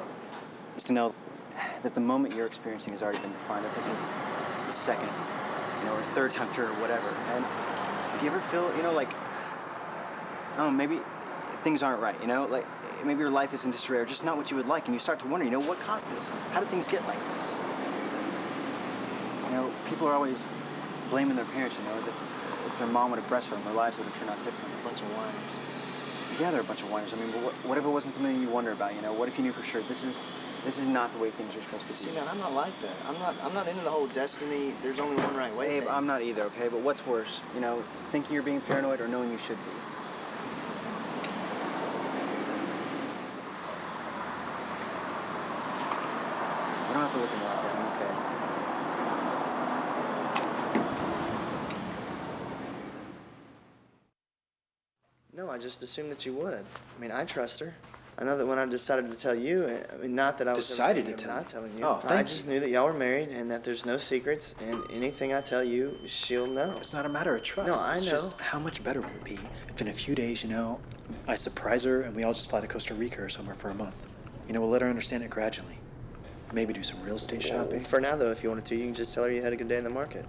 is to know that the moment you're experiencing has already been defined. That this is the second, or third time through, or whatever. And do you ever feel, like, I don't know, maybe things aren't right, like, maybe your life is in disarray or just not what you would like, and you start to wonder, what caused this? How did things get like this? People are always blaming their parents, as if their mom would have breastfed them, their lives would have turned out different. A bunch of whiners. Yeah, they're a bunch of whiners. I mean, but what if it wasn't something you wonder about, What if you knew for sure this is not the way things are supposed to be? See, man, I'm not like that. I'm not into the whole destiny, there's only one right way Abe, thing. I'm not either, okay? But what's worse, thinking you're being paranoid or knowing you should be? You don't have to look at me like that. I'm okay. No, I just assumed that you would. I mean, I trust her. I know that when I decided to tell you, not that I was Decided ever to thinking of tell not telling you. Oh, thank I just knew that y'all were married and that there's no secrets, and anything I tell you, she'll know. It's not a matter of trust. No, I It's know. just how much better will it be if in a few days, I surprise her and we all just fly to Costa Rica or somewhere for a month. We'll let her understand it gradually. Maybe do some real estate shopping. For now, though, if you wanted to, you can just tell her you had a good day in the market.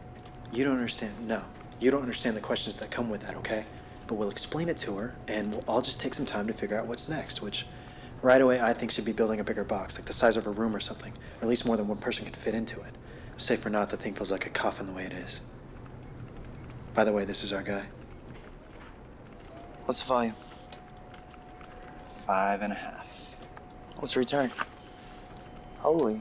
You don't understand. No. You don't understand the questions that come with that, okay? But we'll explain it to her, and we'll all just take some time to figure out what's next, which right away I think should be building a bigger box, like the size of a room or something, or at least more than one person can fit into it. Safe or not, the thing feels like a coffin the way it is. By the way, this is our guy. What's the volume? 5.5. What's the return? Holy.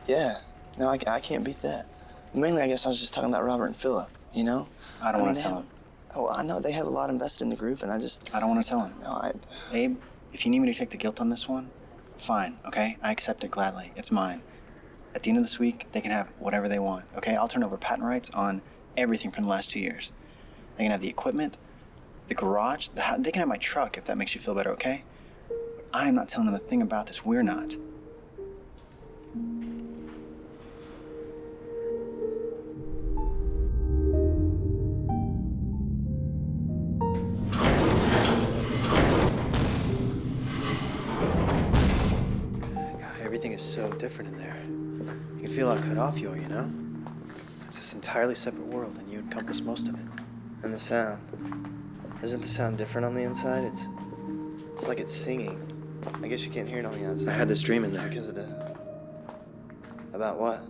Yeah. No, I can't beat that. Mainly, I guess I was just talking about Robert and Philip, I don't want to tell him. Oh, I know they have a lot invested in the group, and I don't want to tell him. No, Abe, if you need me to take the guilt on this one, fine, okay? I accept it gladly. It's mine. At the end of this week, they can have whatever they want, okay? I'll turn over patent rights on everything from the last 2 years. They can have the equipment, the garage, they can have my truck if that makes you feel better, okay? But I'm not telling them a thing about this. We're not. Everything is so different in there. You can feel how cut off you are, It's this entirely separate world, and you encompass most of it. And the sound. Isn't the sound different on the inside? It's like it's singing. I guess you can't hear it on the outside. I had this dream in there. Because of the... About what?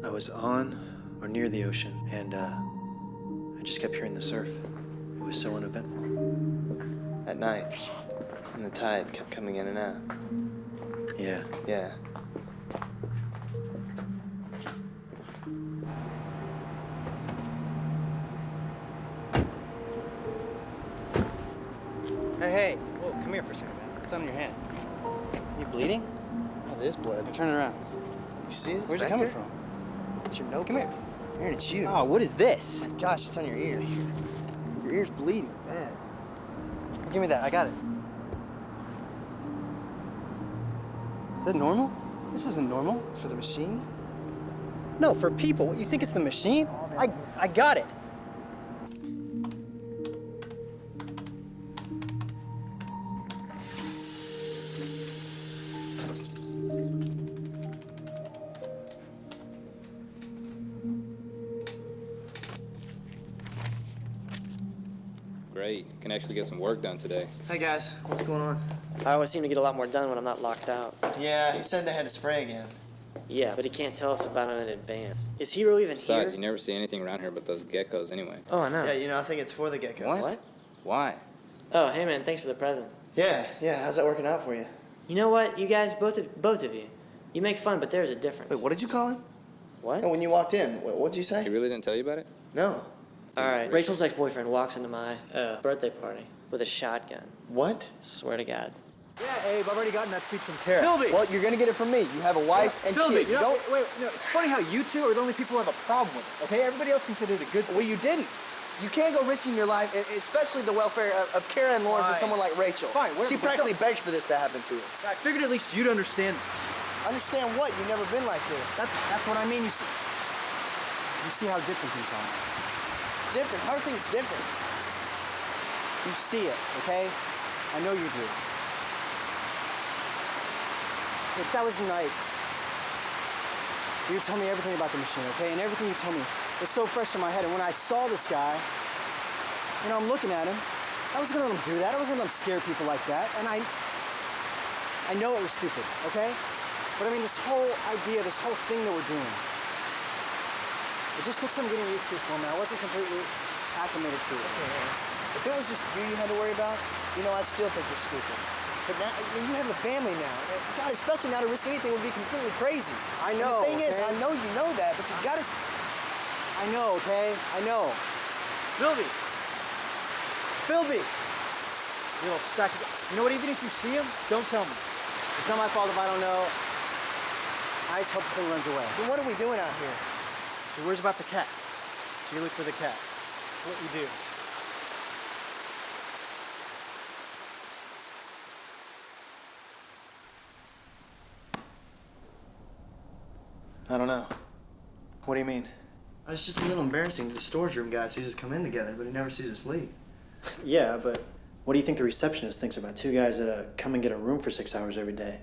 I was on or near the ocean, and I just kept hearing the surf. It was so uneventful. At night, and the tide kept coming in and out. Yeah. Yeah. Hey, whoa, come here for a second, man. What's on your hand? You bleeding? Oh, it is blood. Turn it around. You see it? Where's it coming from? It's your notebook. Come here. Aaron, it's you. Oh, what is this? Gosh, it's on your ear. Your ear's bleeding. Man. Give me that. I got it. Is that normal? This isn't normal. For the machine? No, for people. What, you think it's the machine? I got it. Great. Can actually get some work done today. Hey guys, what's going on? I always seem to get a lot more done when I'm not locked out. Yeah, he said they had to spray again. Yeah, but he can't tell us about it in advance. Is Hero even Besides, here? you never see anything around here but those geckos anyway. Oh, I know. Yeah, you know, I think it's for the gecko. What? Why? Oh, hey man, thanks for the present. Yeah, how's that working out for you? You know what, you guys, both of you, you make fun, but there's a difference. Wait, what did you call him? What? Oh, when you walked in, what'd you say? He really didn't tell you about it? No. All right, Rachel's ex-boyfriend walks into my birthday party with a shotgun. What? Swear to God. Yeah, Abe, I've already gotten that speech from Kara. Philby! Well, you're gonna get it from me. You have a wife and Philby, kid. you know, wait, no, it's funny how you two are the only people who have a problem with it, okay? Everybody else thinks I did a good thing. Well, you didn't. You can't go risking your life, and especially the welfare of Kara and Lawrence and Fine. someone like Rachel. Fine, whatever, She but practically begged for this to happen to her. I figured at least you'd understand this. Understand what? You've never been like this. That's what I mean. You see how different things are. Different. How are things different? You see it, okay? I know you do. If that was the night, you told me everything about the machine, okay? And everything you told me was so fresh in my head. And when I saw this guy, you know, I'm looking at him. I wasn't gonna let him do that. I wasn't gonna let him scare people like that. And I know it was stupid, okay? But I mean, this whole idea, this whole thing that we're doing, it just took some getting used to for me. I wasn't completely acclimated to it. If it was just you had to worry about, you know, I still think you're stupid. But now, I mean, you have a family now. God, especially now to risk anything would be completely crazy. I And know, the thing is, okay? I know you know that, but you gotta. I know, okay? I know. Philby! Philby! You little sack of... You know what, even if you see him, don't tell me. It's not my fault if I don't know. I just hope the thing runs away. Then what are we doing out here? She worries about the cat. So you look for the cat. It's what you do. I don't know. What do you mean? It's just a little embarrassing. The storage room guy sees us come in together, but he never sees us leave. Yeah, but what do you think the receptionist thinks about two guys that come and get a room for 6 hours every day?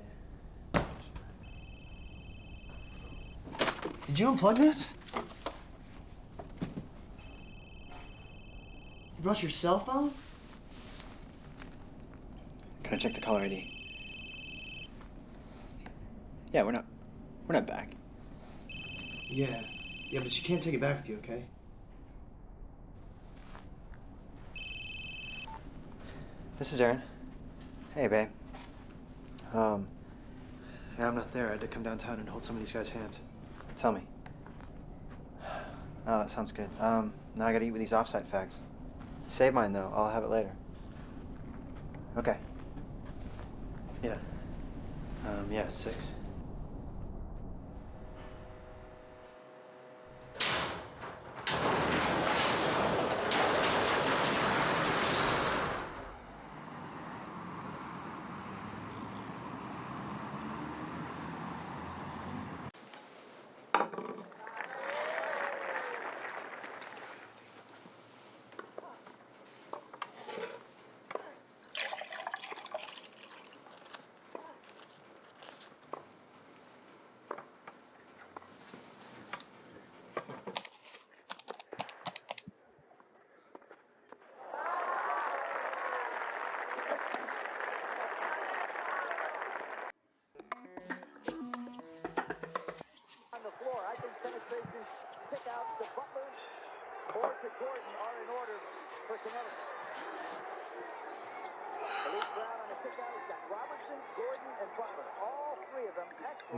Did you unplug this? You brought your cell phone? Can I check the caller ID? Yeah, we're not back. Yeah. Yeah, but you can't take it back with you, okay? This is Aaron. Hey, babe. Yeah, I'm not there. I had to come downtown and hold some of these guys' hands. Tell me. Oh, that sounds good. Now I gotta eat with these offsite fags. Save mine, though. I'll have it later. Okay. Yeah. Yeah, 6.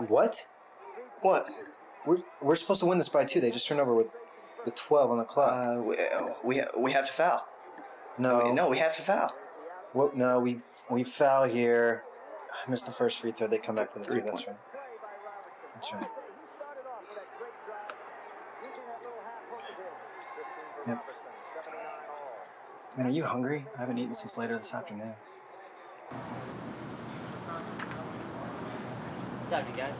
What? What? We're supposed to win this by 2. They just turned over with 12 on the clock. We have to foul. No. No, we have to foul. What? No, we foul here. I missed the first free throw. They come back with a 3. That's right. That's right. Yep. Man, are you hungry? I haven't eaten since later this afternoon. What's up, you guys?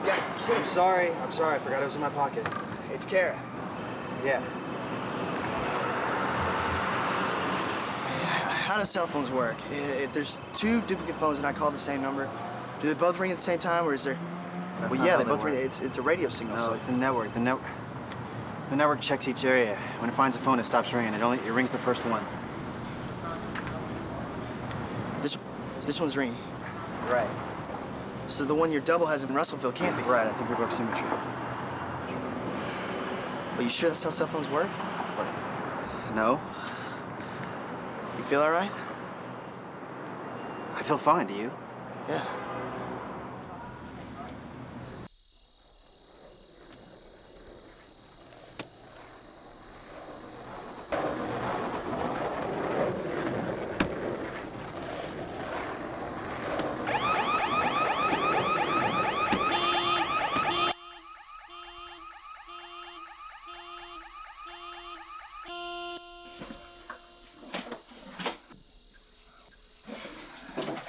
Yeah, I'm sorry. I forgot it was in my pocket. It's Kara. Yeah. How do cell phones work? If there's 2 duplicate phones and I call the same number, do they both ring at the same time, or is there? That's well, not yeah, how they they both ring. work. It's a radio signal. No, so it's a network. The network checks each area. When it finds a phone, it stops ringing. It rings the first one. This one's ringing. Right. So the one your double has in Russellville can't be. Right. I think we broke symmetry. Are you sure that's how cell phones work? No. You feel all right? I feel fine. Do you? Yeah.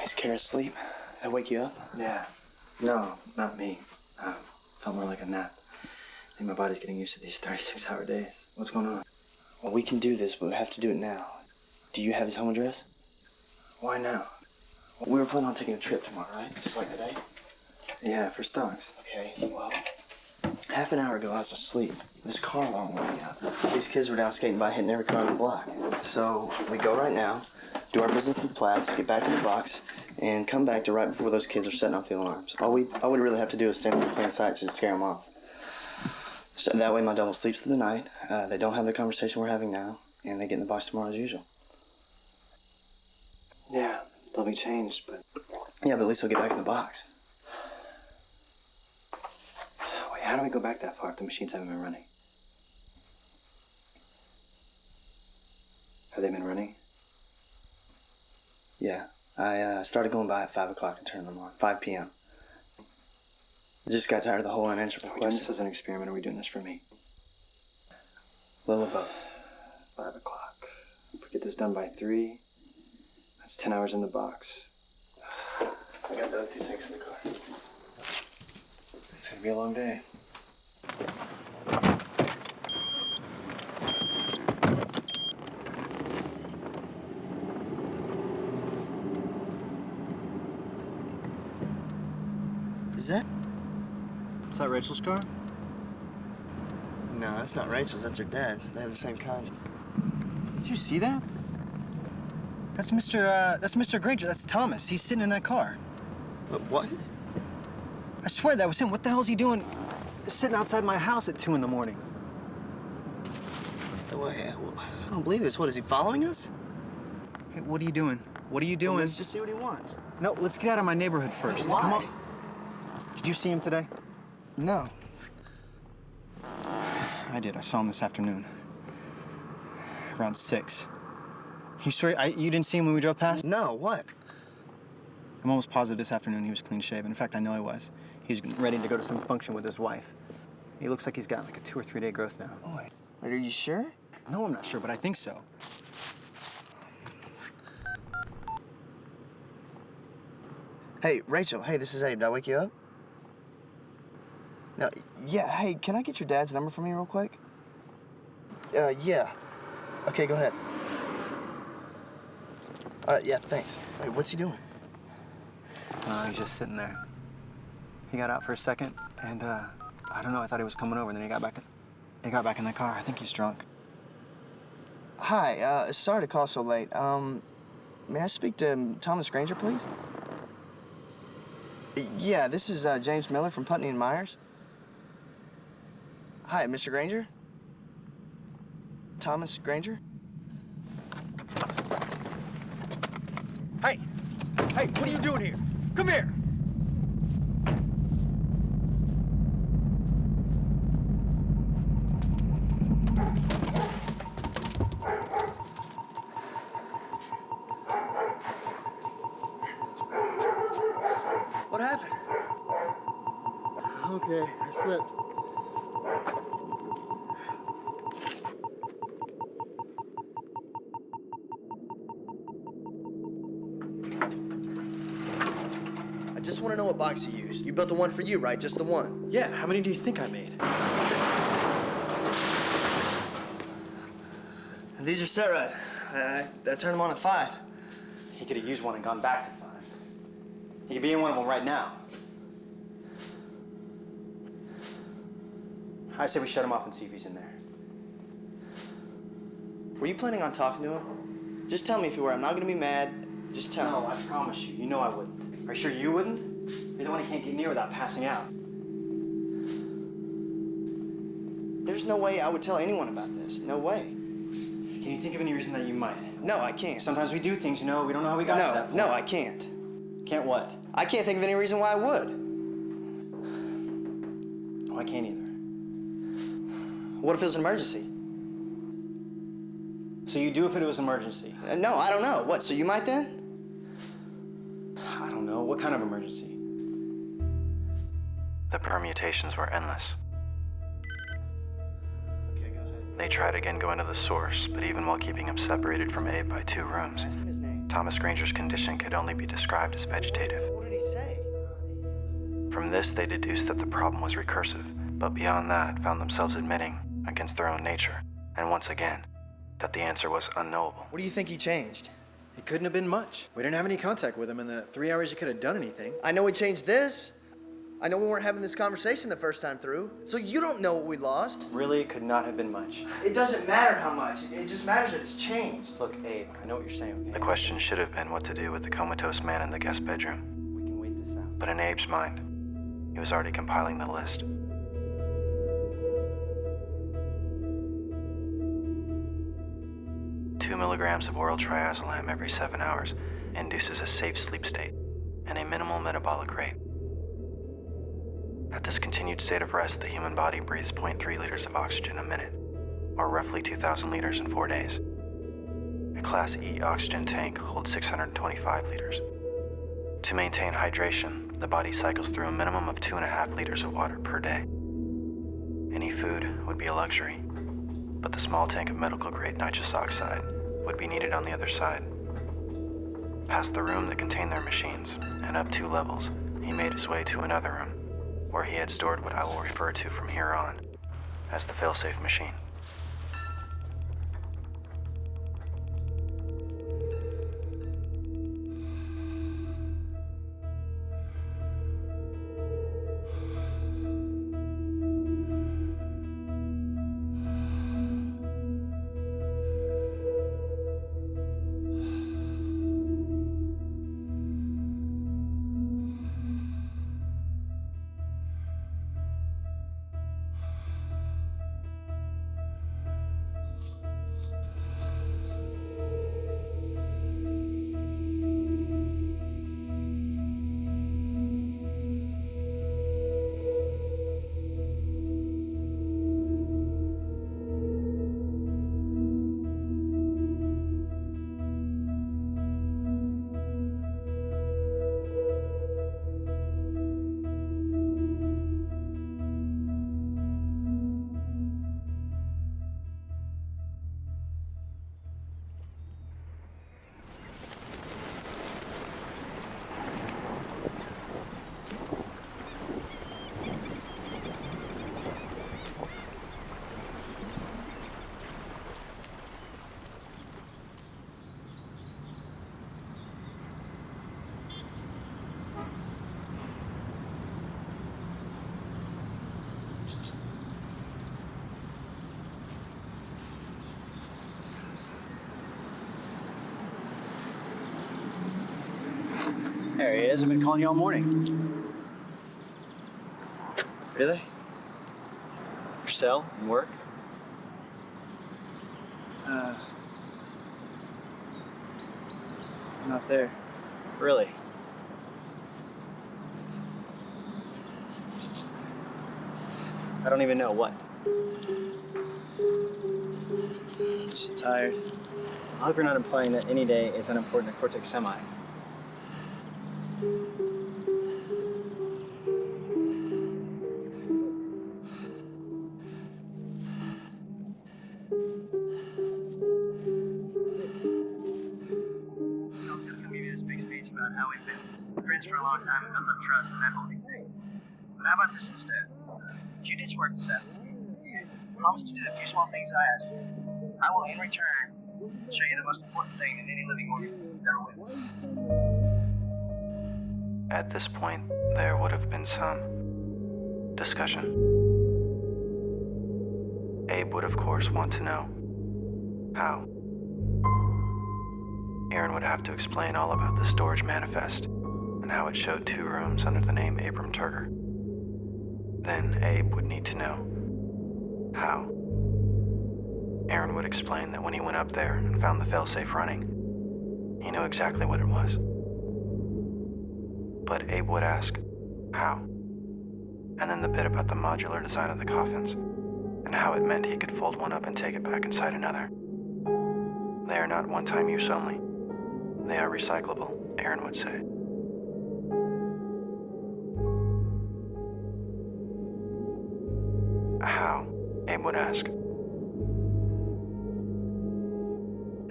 Is Kara asleep? Did I wake you up? Yeah. No, not me. Felt more like a nap. I think my body's getting used to these 36-hour days. What's going on? Well, we can do this, but we have to do it now. Do you have his home address? Why now? We were planning on taking a trip tomorrow, right? Just like today? Yeah, for stocks. Okay, well, half an hour ago I was asleep. This car alarm went off. These kids were down skating by hitting every car on the block. So we go right now, do our business in the Platts, get back in the box, and come back to right before those kids are setting off the alarms. All we really have to do is stand in plain sight just to scare them off. So that way my double sleeps through the night, they don't have the conversation we're having now, and they get in the box tomorrow as usual. Yeah, they'll be changed, but... Yeah, but at least they'll get back in the box. Wait, how do we go back that far if the machines haven't been running? Have they been running? Yeah, I started going by at 5 o'clock and turned them on, 5 p.m. I just got tired of the whole unanswerable Are we doing this question. as an experiment, or are we doing this for me? A little of both. 5 o'clock. If we get this done by 3, that's 10 hours in the box. I got the other 2 tanks in the car. It's gonna be a long day. Is that Rachel's car? No, that's not Rachel's. That's her dad's. They have the same kind. Did you see that? That's Mr. Granger. That's Thomas. He's sitting in that car. What? I swear that was him. What the hell's he doing sitting outside my house at 2 in the morning? I don't believe this. What, is he following us? Hey, what are you doing? What are you doing? Well, let's just see what he wants. No, let's get out of my neighborhood first. Why? Come on. Did you see him today? No. I did. I saw him this afternoon. Around 6. You swear you didn't see him when we drove past? No, what? I'm almost positive this afternoon he was clean shaven. In fact, I know he was. He's ready to go to some function with his wife. He looks like he's got like a 2 or 3 day growth now. Oh, wait, are you sure? No, I'm not sure, but I think so. Hey, Rachel. Hey, this is Abe. Did I wake you up? No, yeah, hey, can I get your dad's number for me real quick? Yeah. Okay, go ahead. All right, yeah, thanks. Wait, what's he doing? He's just sitting there. He got out for a second, and I don't know. I thought he was coming over, and then he got back in the car. I think he's drunk. Hi, sorry to call so late. May I speak to Thomas Granger, please? Yeah, this is James Miller from Putney and Myers. Hi, Mr. Granger? Thomas Granger? Hey! Hey, what are you doing here? Come here! What happened? Okay, I slipped. I just want to know what box you used. You built the one for you, right? Just the one. Yeah, how many do you think I made? These are set right. I turned them on at 5. He could have used one and gone back to 5. He could be in one of them right now. I say we shut him off and see if he's in there. Were you planning on talking to him? Just tell me if you were. I'm not gonna be mad. Just tell No, me. I promise you. You know I wouldn't. Are you sure you wouldn't? You're the one he can't get near without passing out. There's no way I would tell anyone about this. No way. Can you think of any reason that you might? No, I can't. Sometimes we do things, you know, we don't know how we got to that point. No, I can't. Can't what? I can't think of any reason why I would. Oh, I can't either. What if it was an emergency? So you do if it was an emergency? No, I don't know. What, so you might then? I don't know. What kind of emergency? The permutations were endless. Okay, go ahead. They tried again going to the source, but even while keeping him separated from Abe by 2 rooms, Ask him his name. Thomas Granger's condition could only be described as vegetative. What did he say? From this, they deduced that the problem was recursive, but beyond that, found themselves admitting, against their own nature, and once again, that the answer was unknowable. What do you think he changed? It couldn't have been much. We didn't have any contact with him in the 3 hours he could have done anything. I know he changed this. I know we weren't having this conversation the first time through. So you don't know what we lost. Really, it could not have been much. It doesn't matter how much. It just matters that it's changed. Look, Abe, I know what you're saying, okay? The question should have been what to do with the comatose man in the guest bedroom. We can wait this out. But in Abe's mind, he was already compiling the list. 2 milligrams of oral triazolam every 7 hours induces a safe sleep state and a minimal metabolic rate. At this continued state of rest, the human body breathes 0.3 liters of oxygen a minute, or roughly 2,000 liters in 4 days. A Class E oxygen tank holds 625 liters. To maintain hydration, the body cycles through a minimum of 2.5 liters of water per day. Any food would be a luxury, but the small tank of medical-grade nitrous oxide would be needed on the other side. Past the room that contained their machines, and up 2 levels, he made his way to another room, where he had stored what I will refer to from here on as the failsafe machine. There he is. I've been calling you all morning. Really? Your cell and work? I'm not there. Really? I don't even know what. Just tired. I hope you're not implying that any day is unimportant to Cortex Semi. About how we've been friends for a long time and built up trust and that whole big thing. But how about this instead? If you ditch work this afternoon, promise to do the few small things I ask you, I will in return show you the most important thing that any living organism has ever witnessed. At this point, there would have been some discussion. Abe would, of course, want to know how. Aaron would have to explain all about the storage manifest and how it showed 2 rooms under the name Abram Turger. Then Abe would need to know how. Aaron would explain that when he went up there and found the failsafe running, he knew exactly what it was. But Abe would ask, how? And then the bit about the modular design of the coffins and how it meant he could fold one up and take it back inside another. They are not one-time use only. They are recyclable, Aaron would say. How? Abe would ask.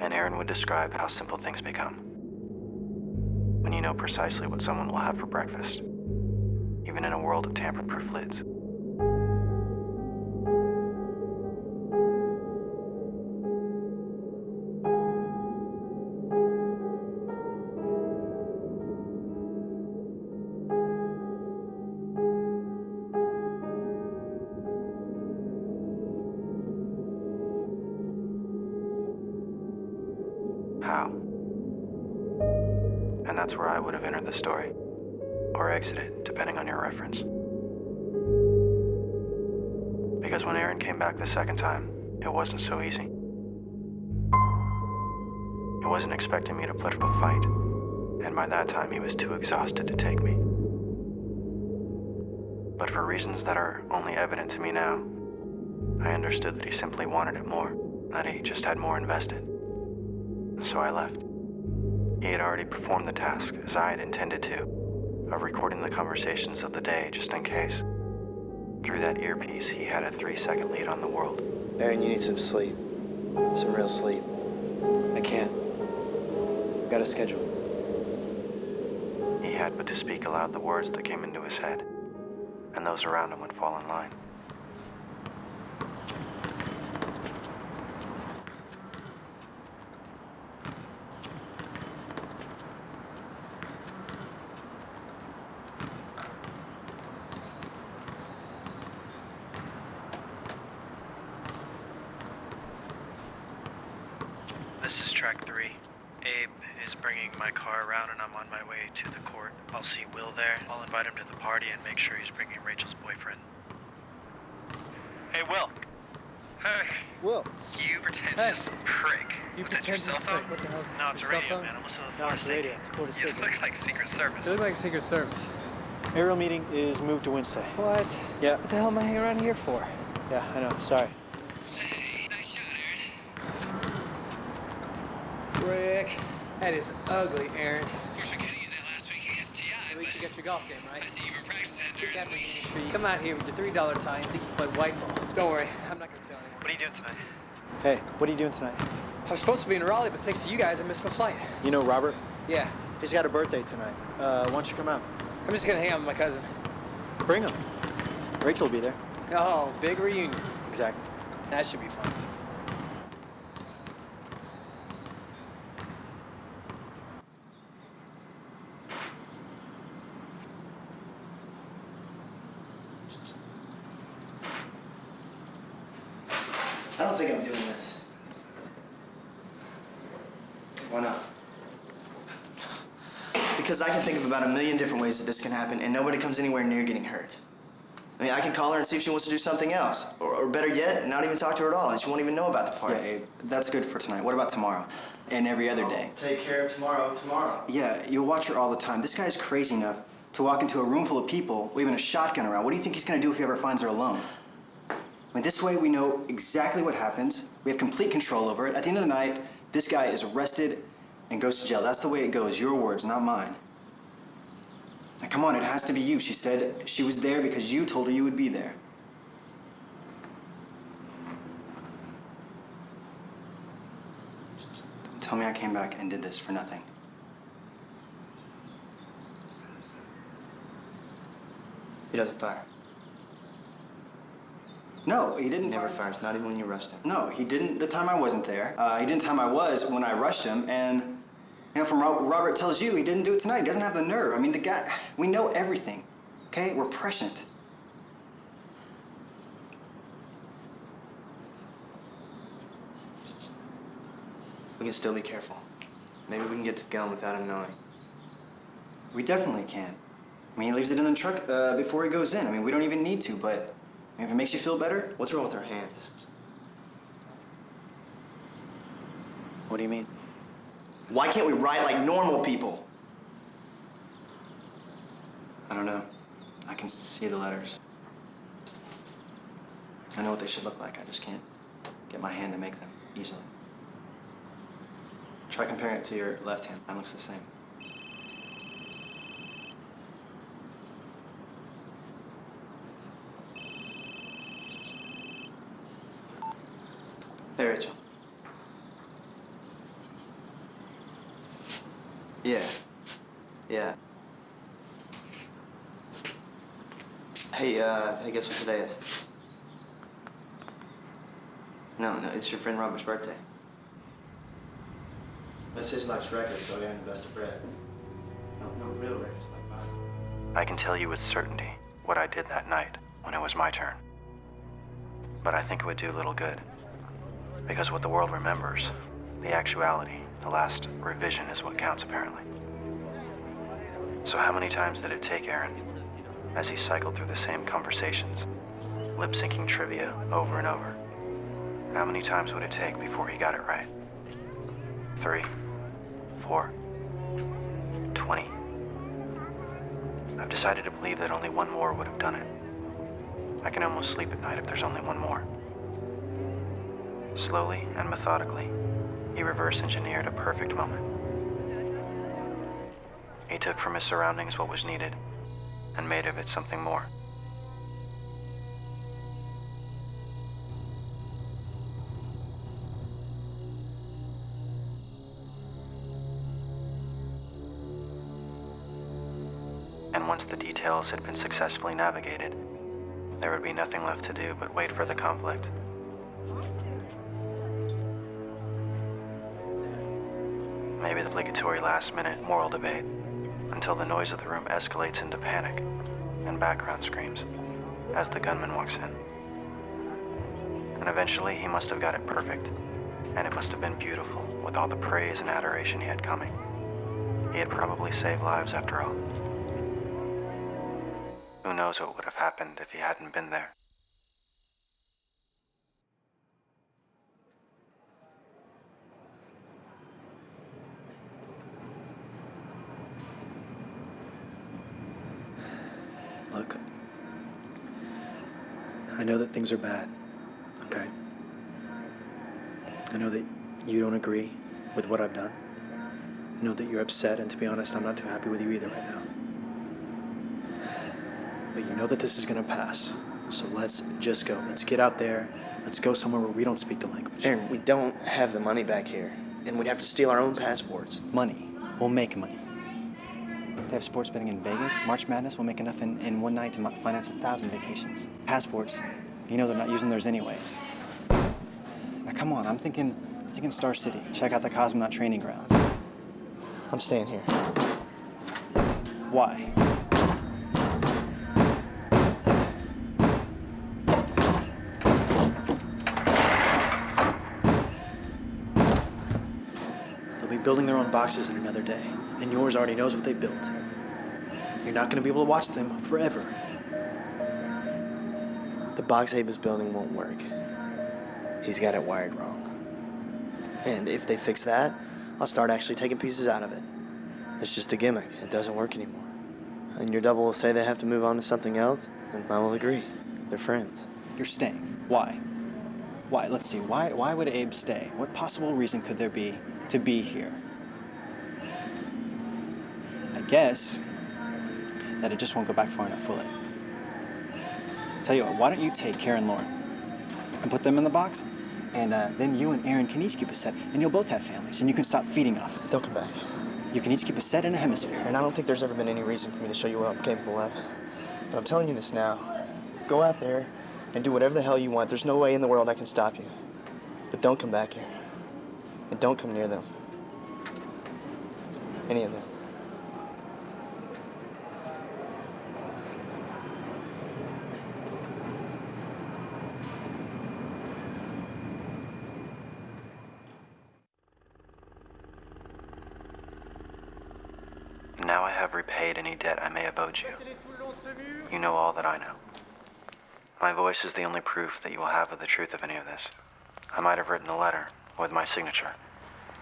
And Aaron would describe how simple things become when you know precisely what someone will have for breakfast, even in a world of tamper-proof lids. How? And that's where I would have entered the story, or exited, depending on your reference. Because when Aaron came back the second time, it wasn't so easy. He wasn't expecting me to put up a fight, and by that time he was too exhausted to take me. But for reasons that are only evident to me now, I understood that he simply wanted it more, that he just had more invested. So I left. He had already performed the task, as I had intended to, of recording the conversations of the day just in case. Through that earpiece, he had a 3-second lead on the world. Aaron, you need some sleep. Some real sleep. I can't. I've got a schedule. He had but to speak aloud the words that came into his head, and those around him would fall in line. This is track 3. Abe is bringing my car around and I'm on my way to the court. I'll see Will there. I'll invite him to the party and make sure he's bringing Rachel's boyfriend. Hey, Will. Hey. Will. You pretentious prick. You What's that, your pretentious cell prick. phone? What the hell is that? No, it's a Your cell radio, phone? man. I'm listening to the No, it's a radio. It's Florida State. You look like Secret Service. You look like Secret Service. Aerial meeting is moved to Wednesday. What? Yeah. What the hell am I hanging around here for? Yeah, I know. Sorry. Hey, nice shot, Aaron. Rick, that is ugly, Aaron. Of course, we could use that last week against T.I. At least you got your golf game, right? I see you've been practicing that Kick during that the week. McGee tree. Come out here with your $3 tie and think you play white ball. Don't worry, I'm not gonna tell anyone. What are you doing tonight? Hey, what are you doing tonight? I was supposed to be in Raleigh, but thanks to you guys, I missed my flight. You know Robert? Yeah, He's got a birthday tonight. Why don't you come out? I'm just gonna hang out with my cousin. Bring him. Rachel will be there. Oh, big reunion. Exactly. That should be fun. I don't think I'm doing this. Why not? because I can think of about 1,000,000 different ways that this can happen, and nobody comes anywhere near getting hurt. I mean, I can call her and see if she wants to do something else. Or better yet, not even talk to her at all, and she won't even know about the party. Yeah, Abe, that's good for tonight. What about tomorrow? And every other day? Take care of tomorrow. Yeah, you'll watch her all the time. This guy's crazy enough to walk into a room full of people waving a shotgun around. What do you think he's gonna do if he ever finds her alone? I mean, this way we know exactly what happens. We have complete control over it. At the end of the night, this guy is arrested and goes to jail. That's the way it goes. Your words, not mine. Now, come on, it has to be you. She said she was there because you told her you would be there. Don't tell me I came back and did this for nothing. He doesn't fire. No, he didn't. He never fires, not even when you arrest him. No, he didn't the time I wasn't there. He didn't the time I was when I rushed him. And, you know, from Robert tells you, he didn't do it tonight. He doesn't have the nerve. I mean, the guy, we know everything, okay? We're prescient. We can still be careful. Maybe we can get to the gun without him knowing. We definitely can. I mean, he leaves it in the truck before he goes in. I mean, we don't even need to, but if it makes you feel better. What's wrong with our hands? What do you mean? Why can't we write like normal people? I don't know. I can see the letters. I know what they should look like. I just can't get my hand to make them easily. Try comparing it to your left hand. Mine looks the same. Hey, Rachel. Yeah. Hey, guess what today is? No, it's your friend Robert's birthday. It's his life's record, so I got him the best of bread. No real records like mine. I can tell you with certainty what I did that night when it was my turn. But I think it would do little good. Because what the world remembers, the actuality, the last revision is what counts apparently. So how many times did it take Aaron, as he cycled through the same conversations, lip-syncing trivia over and over? How many times would it take before he got it right? 3, 4, 20. I've decided to believe that only one more would have done it. I can almost sleep at night if there's only one more. Slowly and methodically, he reverse engineered a perfect moment. He took from his surroundings what was needed and made of it something more. And once the details had been successfully navigated, there would be nothing left to do but wait for the conflict. Maybe the obligatory last-minute moral debate until the noise of the room escalates into panic and background screams as the gunman walks in. And eventually he must have got it perfect, and it must have been beautiful with all the praise and adoration he had coming. He had probably saved lives after all. Who knows what would have happened if he hadn't been there? Look, I know that things are bad, okay? I know that you don't agree with what I've done. I know that you're upset, and to be honest, I'm not too happy with you either right now. But you know that this is gonna pass. So let's just go. Let's get out there. Let's go somewhere where we don't speak the language. Aaron, we don't have the money back here, and we'd have to steal our own passports. Money. We'll make money. They have sports betting in Vegas. March Madness will make enough in one night to finance 1,000 vacations. Passports, you know they're not using theirs anyways. Now come on, I'm thinking Star City. Check out the Cosmonaut training grounds. I'm staying here. Why? They'll be building their own boxes in another day. And yours already knows what they built. You're not gonna be able to watch them forever. The box Abe is building won't work. He's got it wired wrong. And if they fix that, I'll start actually taking pieces out of it. It's just a gimmick. It doesn't work anymore. And your double will say they have to move on to something else, and I will agree. They're friends. You're staying. Why? Why? Let's see. Why would Abe stay? What possible reason could there be to be here? I guess that it just won't go back far enough, will it? Tell you what, why don't you take Karen and Lauren and put them in the box? And then you and Aaron can each keep a set, and you'll both have families, and you can stop feeding off it. Don't come back. You can each keep a set in a hemisphere. And I don't think there's ever been any reason for me to show you what I'm capable of. But I'm telling you this now. Go out there and do whatever the hell you want. There's no way in the world I can stop you. But don't come back here. And don't come near them. Any of them. Now I have repaid any debt I may have owed you. You know all that I know. My voice is the only proof that you will have of the truth of any of this. I might have written a letter with my signature,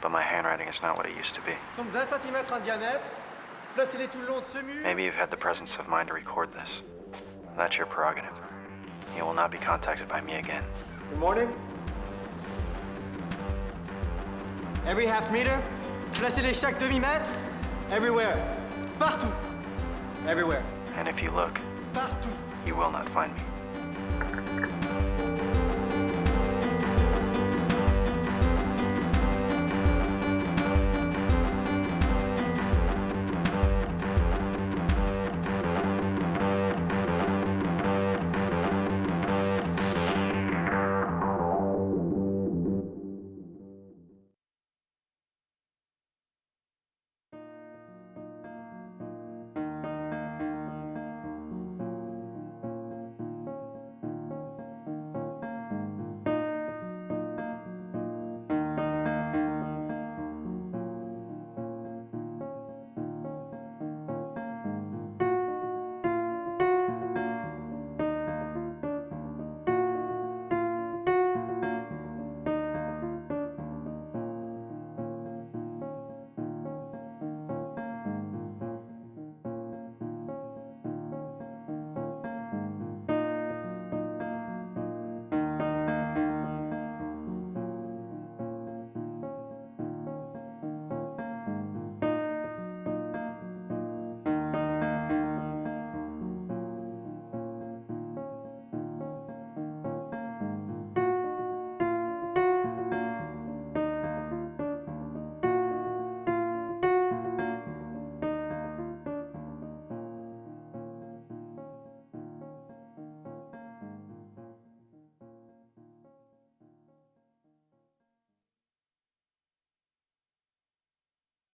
but my handwriting is not what it used to be. Maybe you've had the presence of mind to record this. That's your prerogative. You will not be contacted by me again. Good morning. Every half meter, placez-les chaque demi-mètre. Everywhere. Partout. Everywhere. And if you look, Partout. you will not find me.